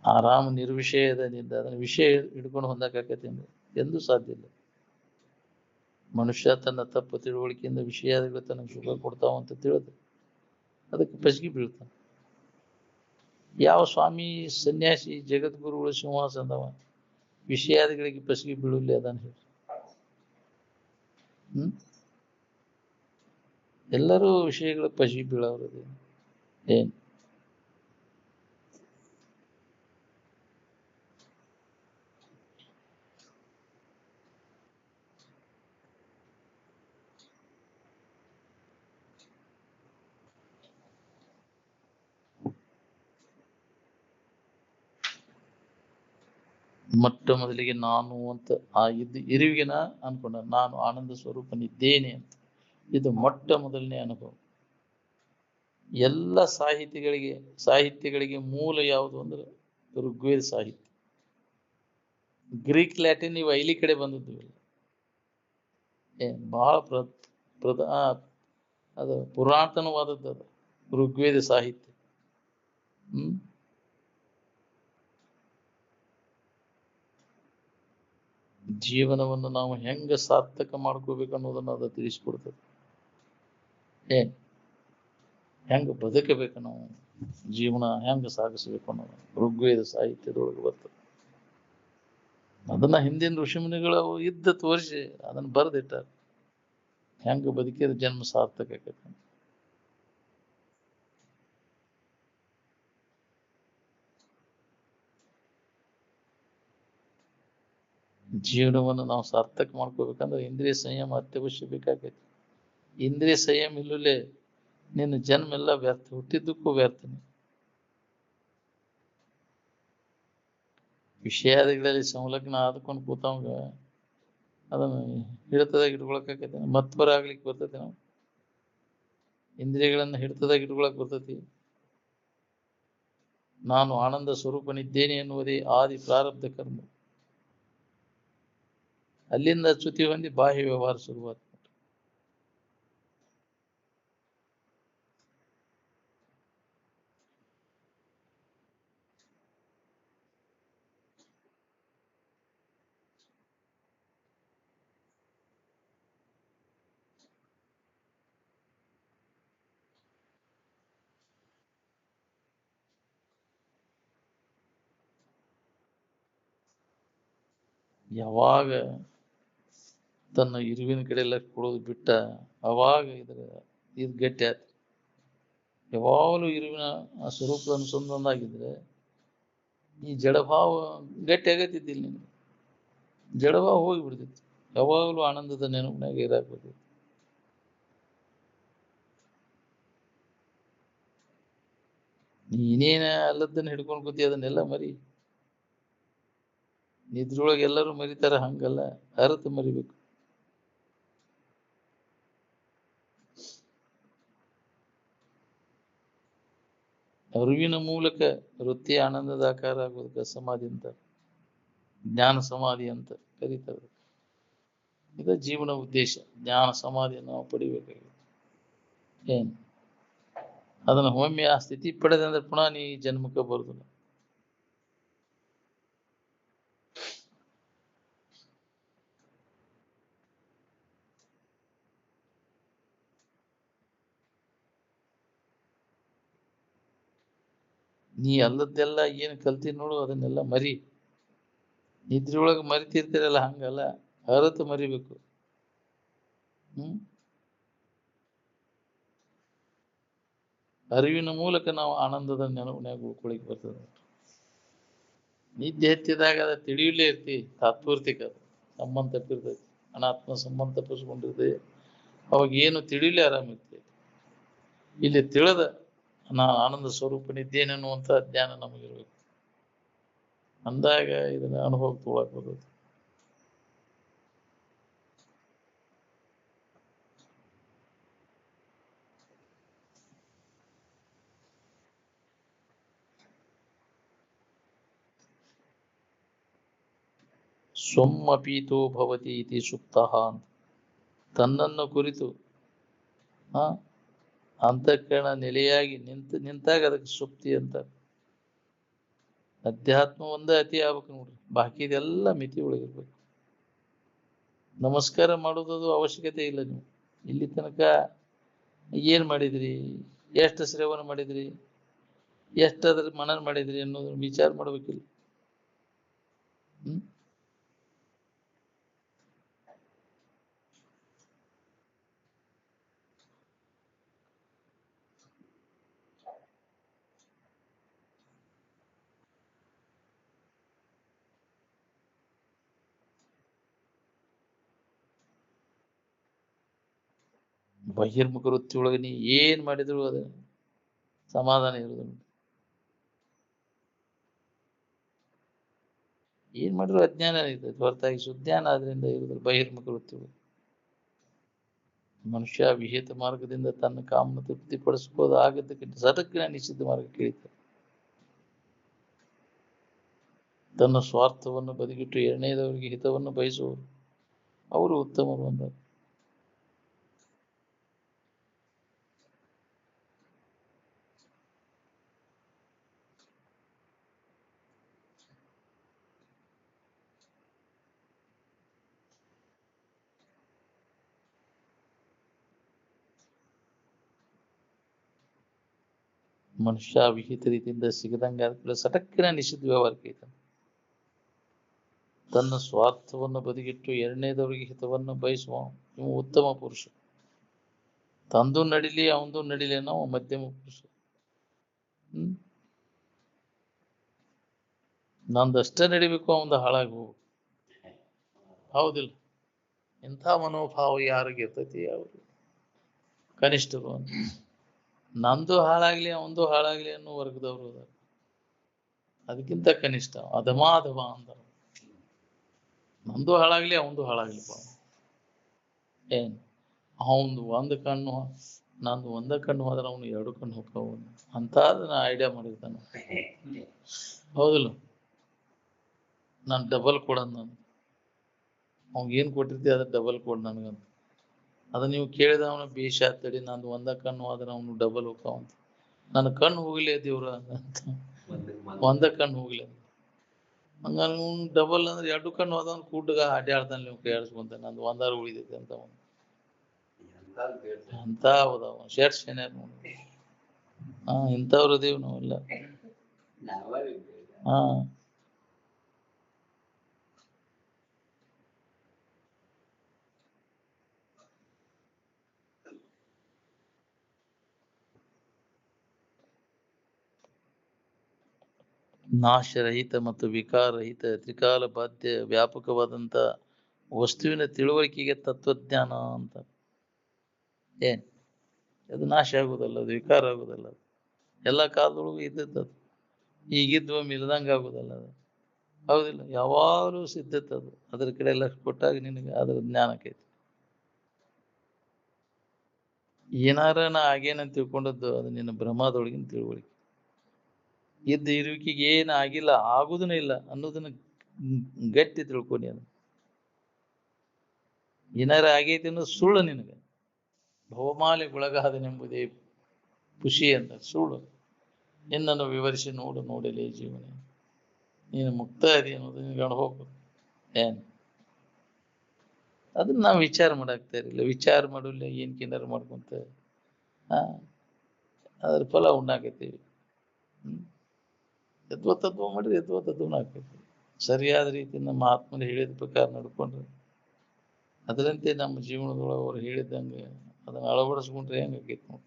ಆರಾಮ ನಿರ್ವಿಷಯದಿಂದ ಅದನ್ನ ವಿಷಯ ಹಿಡ್ಕೊಂಡು ಹೊಂದಕಾಕತಿ ಅಂದ್ರೆ ಎಂದೂ ಸಾಧ್ಯ ಇಲ್ಲ. ಮನುಷ್ಯ ತನ್ನ ತಪ್ಪು ತಿಳುವಳಿಕೆಯಿಂದ ವಿಷಯಾದಿಗಳು ತನಗೆ ಸುಖ ಕೊಡ್ತಾವ ಅಂತ ತಿಳಿದು ಅದಕ್ಕೆ ಪಸಗಿ ಬೀಳ್ತಾನೆ. ಯಾವ ಸ್ವಾಮಿ ಸನ್ಯಾಸಿ ಜಗದ್ಗುರುಗಳು ಸಿಂಹಾಸನದವ ವಿಷಯಾದಿಗಳಿಗೆ ಪಸಗಿ ಬೀಳಲಿ ಅದನ್ನ ಹೇಳಿ. ಎಲ್ಲರೂ ವಿಷಯಗಳ ಪಸಗಿ ಬೀಳವ್ರದೇ. ಏನ್ ಮೊಟ್ಟ ಮೊದಲಿಗೆ ನಾನು ಅಂತ ಆ ಇರುವಿಗೆ ಅನ್ಕೊಂಡ ನಾನು ಆನಂದ ಸ್ವರೂಪನಿದ್ದೇನೆ ಅಂತ. ಇದು ಮೊಟ್ಟ ಮೊದಲನೇ ಅನುಭವ. ಎಲ್ಲ ಸಾಹಿತ್ಯಗಳಿಗೆ ಮೂಲ ಯಾವುದು ಅಂದ್ರೆ ಋಗ್ವೇದ ಸಾಹಿತ್ಯ. ಗ್ರೀಕ್ ಲ್ಯಾಟಿನ್ ಇವು ಐಲಿ ಕಡೆ ಬಂದದ್ದು ಇಲ್ಲ. ಬಹಳ ಅದು ಪುರಾತನವಾದದ್ದು ಅದು ಋಗ್ವೇದ ಸಾಹಿತ್ಯ. ಜೀವನವನ್ನು ನಾವು ಹೆಂಗ ಸಾರ್ಥಕ ಮಾಡ್ಕೋಬೇಕು ಅನ್ನೋದನ್ನ ಅದು ತಿಳಿಸ್ಕೊಡ್ತದೆ. ಹೆಂಗ ಬದುಕಬೇಕು, ನಾವು ಜೀವನ ಹೆಂಗ ಸಾಗಿಸ್ಬೇಕು ಅನ್ನೋದು ಋಗ್ವೇದ ಸಾಹಿತ್ಯದೊಳಗೆ ಬರ್ತದೆ. ಅದನ್ನ ಹಿಂದಿನ ಋಷಿಮುನಿಗಳು ಇದ್ದ ತೋರಿಸಿ ಅದನ್ನ ಬರೆದಿಟ್ಟಾರೆ. ಹೆಂಗ ಬದುಕಿದ ಜನ್ಮ ಸಾರ್ಥಕ ಆಕೈತೆ. ಜೀವನವನ್ನು ನಾವು ಸಾರ್ಥಕ ಮಾಡ್ಕೋಬೇಕಂದ್ರೆ ಇಂದ್ರಿಯ ಸಂಯಮ ಅತ್ಯವಶ್ಯ ಬೇಕಾಗೈತಿ. ಇಂದ್ರಿಯ ಸಂಯಮ ಇಲ್ಲಲೇ ನಿನ್ನ ಜನ್ಮ ಎಲ್ಲ ವ್ಯರ್ಥ, ಹುಟ್ಟಿದ್ದಕ್ಕೂ ವ್ಯರ್ಥನೆ. ವಿಷಯಾದಿಗಳಲ್ಲಿ ಸಂಲಗ್ನ ಆದ್ಕೊಂಡು ಕೂತವಂಗ ಅದನ್ನು ಹಿಡಿತದಾಗ ಇಟ್ಕೊಳಕೈತಿ. ಮತ್ವರ ಆಗ್ಲಿಕ್ಕೆ ಬರ್ತೈತಿ. ನಾವು ಇಂದ್ರಿಯಗಳನ್ನ ಹಿಡಿತದಾಗ ಇಟ್ಕೊಳಕ್ ಬರ್ತೈತಿ. ನಾನು ಆನಂದ ಸ್ವರೂಪನಿದ್ದೇನೆ ಎನ್ನುವುದೇ ಆದಿ ಪ್ರಾರಬ್ಧ ಕರ್ಮ. ಅಲ್ಲಿಂದ ಚ್ಯುತಿ ಹೊಂದಿ ಬಾಹ್ಯ ವ್ಯವಹಾರ ಶುರುವಾತ. ಯಾವಾಗ ತನ್ನ ಇರುವಿನ ಕಡೆ ಎಲ್ಲ ಕೊಡೋದು ಬಿಟ್ಟ ಅವಾಗ ಇದು ಗಟ್ಟಿ ಆಯ್ತು. ಯಾವಾಗಲೂ ಇರುವಿನ ಆ ಸ್ವರೂಪ ಅನುಸಂಧಾನದಾಗಿದ್ರೆ ಈ ಜಡಭಾವ ಗಟ್ಟಿ ಆಗತ್ತಿದ್ದಿಲ್ಲ. ನಿಮ್ಗೆ ಜಡಭಾವ ಹೋಗಿ ಬಿಡ್ತಿತ್ತು. ಯಾವಾಗಲೂ ಆನಂದದ ನೆನಪಿನಾಗ ಇರಾಕ್ಬಿಡ್ತಿತ್ತು. ನೀನೇನ ಅಲ್ಲದನ್ನ ಹಿಡ್ಕೊಂಡು ಕೂತಿ ಅದನ್ನೆಲ್ಲ ಮರಿ. ನಿದ್ರೊಳಗೆ ಎಲ್ಲರೂ ಮರಿತಾರ, ಹಂಗಲ್ಲ, ಅರ್ಥ ಮರಿಬೇಕು. ಅರಿವಿನ ಮೂಲಕ ವೃತ್ತಿ ಆನಂದದ ಆಕಾರ ಆಗೋದಕ್ಕೆ ಸಮಾಧಿ ಅಂತ, ಜ್ಞಾನ ಸಮಾಧಿ ಅಂತ ಕರೀತಾರೆ. ಇದ ಜೀವನ ಉದ್ದೇಶ. ಜ್ಞಾನ ಸಮಾಧಿಯನ್ನು ನಾವು ಪಡಿಬೇಕಾಗಿದೆ. ಏನು ಅದನ್ನ ಒಮ್ಮೆ ಆ ಸ್ಥಿತಿ ಪಡೆದ ಅಂದ್ರೆ ಪುನಃ ನೀ ಜನ್ಮಕ್ಕೆ ಬರುದಿಲ್ಲ. ನೀ ಅಲ್ಲದ್ದೆಲ್ಲ ಏನು ಕಲ್ತಿ ನೋಡು ಅದನ್ನೆಲ್ಲ ಮರಿ. ನಿದ್ರೆಯೊಳಗೆ ಮರಿತಿರ್ತೀರಲ್ಲ, ಹಂಗಲ್ಲ, ಅರತು ಮರಿಬೇಕು. ಅರಿವಿನ ಮೂಲಕ ನಾವು ಆನಂದದ ನೆನಪಿನಾಗ ಉಳ್ಕೊಳಿಕ್ ಬರ್ತದೆ. ನಿದ್ದೆ ಎತ್ತಿದಾಗ ಅದ ತಿಳಿಯಲೇ ಇರ್ತಿ, ತಾತ್ಪೂರ್ತಿಕ ಅದು ಸಂಬಂಧ ತಪ್ಪಿರ್ತೈತಿ, ಅನಾತ್ಮ ಸಂಬಂಧ ತಪ್ಪಿಸ್ಕೊಂಡಿರ್ತದೆ. ಅವಾಗ ಏನು ತಿಳಿಯಲೇ ಆರಾಮಿರ್ತೈತಿ. ಇಲ್ಲಿ ತಿಳಿದ ನಾ ಆನಂದ ಸ್ವರೂಪನಿದ್ದೇನೆ ಅನ್ನುವಂಥ ಜ್ಞಾನ ನಮಗಿರ್ಬೇಕು. ಅಂದಾಗ ಇದನ್ನ ಅನುಭವ ತೊಗೊಳಕ್ ಬರ್ತೈತಿ. ಸ್ವಮ್ಮಪೀತೋ ಭವತಿ ಇತಿ ಸುಪ್ತಃ ಅಂತ ತನ್ನನ್ನು ಕುರಿತು ಅಂತಃಕರಣ ನೆಲೆಯಾಗಿ ನಿಂತಾಗ ಅದಕ್ಕೆ ಸುಪ್ತಿ ಅಂತ. ಅಧ್ಯಾತ್ಮ ಒಂದೇ ಅತಿ ಆಗ್ಬೇಕು ನೋಡ್ರಿ, ಬಾಕಿದೆಲ್ಲ ಮಿತಿ ಒಳಗಿರ್ಬೇಕು. ನಮಸ್ಕಾರ ಮಾಡೋದು ಅವಶ್ಯಕತೆ ಇಲ್ಲ. ನೀವು ಇಲ್ಲಿ ತನಕ ಏನ್ ಮಾಡಿದ್ರಿ, ಎಷ್ಟು ಶ್ರವಣ ಮಾಡಿದ್ರಿ, ಎಷ್ಟಾದ್ರ ಮನನ ಮಾಡಿದ್ರಿ ಅನ್ನೋದನ್ನ ವಿಚಾರ ಮಾಡ್ಬೇಕಿಲ್ಲ. ಬಹಿರ್ಮುಖ ವೃತ್ತಿ ಒಳಗೆ ನೀ ಏನ್ ಮಾಡಿದ್ರು ಅದ ಸಮಾಧಾನ ಇರುವುದಿಲ್ಲ. ಏನ್ ಮಾಡಿದ್ರು ಅಜ್ಞಾನ ಇರ್ತೈತೆ ಹೊರತಾಗಿ ಸುಜ್ಞಾನ ಆದ್ರಿಂದ ಇರುವುದಿಲ್ಲ ಬಹಿರ್ಮುಖ ವೃತ್ತಿಗಳು. ಮನುಷ್ಯ ವಿಹಿತ ಮಾರ್ಗದಿಂದ ತನ್ನ ಕಾಮನ ತೃಪ್ತಿಪಡಿಸ್ಬೋದು ಆಗದ್ದಕ್ಕಿಂತ ಸಟಕ್ಕಿನ ನಿಷಿದ್ಧ ಮಾರ್ಗಕ್ಕೆ ಇಳಿತಾರೆ. ತನ್ನ ಸ್ವಾರ್ಥವನ್ನು ಬದಿಗಿಟ್ಟು ಎರಡನೇದವರಿಗೆ ಹಿತವನ್ನು ಬಯಸುವರು ಅವರು ಉತ್ತಮರು ಅಂದರು. ಮನುಷ್ಯ ವಿಹಿತ ರೀತಿಯಿಂದ ಸಿಗದಂಗ ಸಟಕ್ಕಿನ ನಿಷಿದ್ಧ ವ್ಯವಹಾರಕ್ಕೆ ಇದ್ದಾನೆ. ತನ್ನ ಸ್ವಾರ್ಥವನ್ನು ಬದಿಗಿಟ್ಟು ಎರಡನೇದವರಿಗೆ ಹಿತವನ್ನು ಬಯಸುವ ಇವು ಉತ್ತಮ ಪುರುಷ. ತಂದು ನಡಿಲಿ ಅವಂದು ನಡಿಲಿ ಅನ್ನೋ ಮಧ್ಯಮ ಪುರುಷ. ನಂದಷ್ಟೇ ನಡಿಬೇಕು ಅವಂದು ಹಾಳಾಗಿ ಹೋಗು. ಹೌದಿಲ್ಲ? ಇಂಥ ಮನೋಭಾವ ಯಾರಿಗೆ ಇರ್ತೈತಿ ಅವರು ಕನಿಷ್ಠರು ಅಂತ. ನಂದು ಹಾಳಾಗ್ಲಿ ಅವಂದು ಹಾಳಾಗ್ಲಿ ಅನ್ನೋ ವರ್ಗದವರು ಅದಾರ. ಅದಕ್ಕಿಂತ ಕನಿಷ್ಠ ಅಧಮಾಧಮ ಅಂದರು. ನಂದು ಹಾಳಾಗ್ಲಿ ಅವಂದು ಹಾಳಾಗ್ಲಿಪ್ಪ. ಏನ್ ಅವಂದು ಒಂದು ಕಣ್ಣು ನಂದು ಒಂದ ಕಣ್ಣು ಹೋದ್ರೆ ಅವನು ಎರಡು ಕಣ್ಣು ಹೋಗ್ತಾವ ಅಂತ ನಾ ಐಡಿಯಾ ಮಾಡಿರ್ತಾನ. ಹೌದಿಲ್ಲ? ನಾನು ಡಬಲ್ ಕೊಡೋದು ನಾನು ಅವ್ಗೆ ಏನ್ ಕೊಟ್ಟಿರ್ತೀವಿ ಅದ್ರ ಡಬಲ್ ಕೊಡ್ ನನಗಂತ. ಅದ ನೀವು ಕೇಳಿದ ಅವನು ಬೇಷ ತಡಿ ನಂದು ಒಂದ ಕಣ್ಣು ಆದ್ರೆ ಅವನು ಡಬಲ್ ಹೋಗ್ತಾವಂತ. ನನ್ನ ಕಣ್ಣು ಹೋಗ್ಲಿ ದೇವ್ರ ಅಂತ ಒಂದ ಕಣ್ಣು ಹೋಗ್ಲಿ ಅಂತ. ಹಂಗ ಡಬಲ್ ಅಂದ್ರೆ ಎರಡು ಕಣ್ಣು ಹೋದವನು ಕೂಟಗ ಅಡ್ಡಾಡ್ತಾನೆ ನೀವು ಕೈ ಆಡಿಸ್ಕೊಂತ ನಂದು ಒಂದಾರು ಉಳಿದೈತೆ ಅಂತ ಅವನು ಅಂತ ಹೌದವ ಶೇರ್ ಸೇನೆ ನೋಡಿ. ಇಂಥವ್ರು ಅದೇವ್ ನಾವೆಲ್ಲ. ಹಾ ನಾಶರಹಿತ ಮತ್ತು ವಿಕಾರರಹಿತ ತ್ರಿಕಾಲ ಬಾಧ್ಯ ವ್ಯಾಪಕವಾದಂಥ ವಸ್ತುವಿನ ತಿಳುವಳಿಕೆಗೆ ತತ್ವಜ್ಞಾನ ಅಂತ. ಏನ್ ಅದು ನಾಶ ಆಗುದಲ್ಲ, ಅದು ವಿಕಾರ ಆಗುದಲ್ಲ. ಅದು ಎಲ್ಲ ಕಾಲದೊಳಗೂ ಇದ್ದದ್ದು. ಈಗಿದ್ವೊಮ್ಮೆ ಇಲ್ದಂಗೆ ಆಗುದಲ್ಲ ಅದು. ಹೌದಿಲ್ಲ? ಯಾವಾಗಲೂ ಸಿದ್ಧತೆ ಅದು. ಅದ್ರ ಕಡೆ ಲಕ್ಷ ಕೊಟ್ಟಾಗ ನಿನಗೆ ಅದ್ರ ಜ್ಞಾನಕ್ಕೈತಿ. ಏನಾರ ನಾ ಆಗೇನಂತ ತಿಳ್ಕೊಂಡದ್ದು ಅದು ನಿನ್ನ ಭ್ರಮದೊಳಗಿನ ತಿಳುವಳಿಕೆ. ಇದ್ದ ಇರುವಿಕೆಗೆ ಏನು ಆಗಿಲ್ಲ ಆಗುದೂ ಇಲ್ಲ ಅನ್ನೋದನ್ನ ಗಟ್ಟಿ ತಿಳ್ಕೊನಿ. ಅದು ಏನಾರ ಆಗೈತಿ ಅನ್ನೋದು ಸುಳ್ಳು ನಿನಗೆ. ಭವಮಾಲೆಗೊಳಗಾದನೆಂಬುದೇ ಖುಷಿ ಅಂತ ಸುಳ್ಳು. ನಿನ್ನನ್ನು ವಿವರಿಸಿ ನೋಡು ನೋಡಲೇ ಜೀವನ ನೀನು ಮುಕ್ತ ಅದಿ ಅನ್ನೋದು ನಿನಗೆ ಹೋಗು. ಏನ್ ಅದನ್ನ ನಾವು ವಿಚಾರ ಮಾಡಾಕ್ತಾ ಇರಲಿಲ್ಲ. ವಿಚಾರ ಮಾಡಲ್ಲ ಏನ್ ಕಿನ್ನಾರು ಮಾಡ್ಕೊಂತ ಅದ್ರ ಫಲ ಉಣ್ಣಾಕೈತೀವಿ. ಯದ್ವತತ್ವ ಮಾಡಿದ್ರೆ ಯದ್ವತತ್ವನ ಆಕೈತಿ. ಸರಿಯಾದ ರೀತಿ ನಮ್ಮ ಆತ್ಮನ ಹೇಳಿದ ಪ್ರಕಾರ ನಡ್ಕೊಂಡ್ರೆ ಅದರಂತೆ ನಮ್ಮ ಜೀವನದೊಳಗೆ ಅವ್ರು ಹೇಳಿದಂಗೆ ಅದನ್ನ ಅಳವಡಿಸ್ಕೊಂಡ್ರೆ ಹೆಂಗಾಕೈತಿ ನೋಡಿ.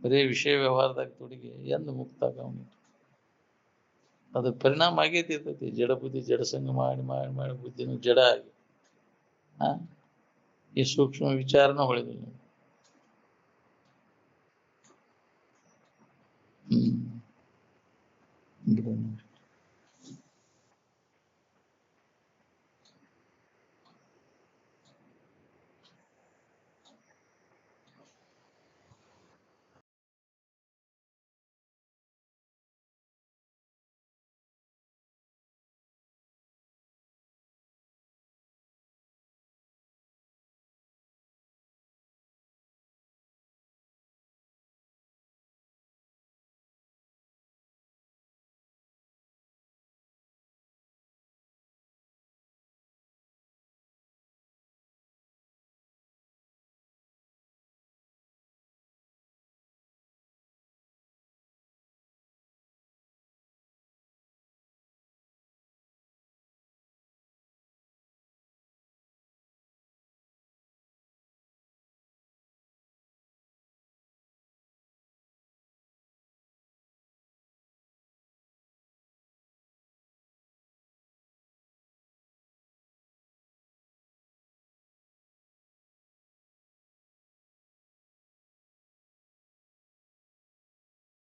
ಬರೀ ವಿಷಯ ವ್ಯವಹಾರದಾಗ ತೊಡಗಿ ಎಂದು ಮುಕ್ತ ಅವನಿಗೆ ಅದ್ರ ಪರಿಣಾಮ ಆಗೈತಿ ಇರ್ತೈತಿ. ಜಡ ಬುದ್ಧಿ ಜಡಸಂಗ ಮಾಡಿ ಮಾಡಿ ಮಾಡಿ ಬುದ್ಧಿನೂ ಜಡ ಆಗಿ ಈ ಸೂಕ್ಷ್ಮ ವಿಚಾರನ ಹೊಳೆದಿಲ್ಲ. ಹ್ಮ್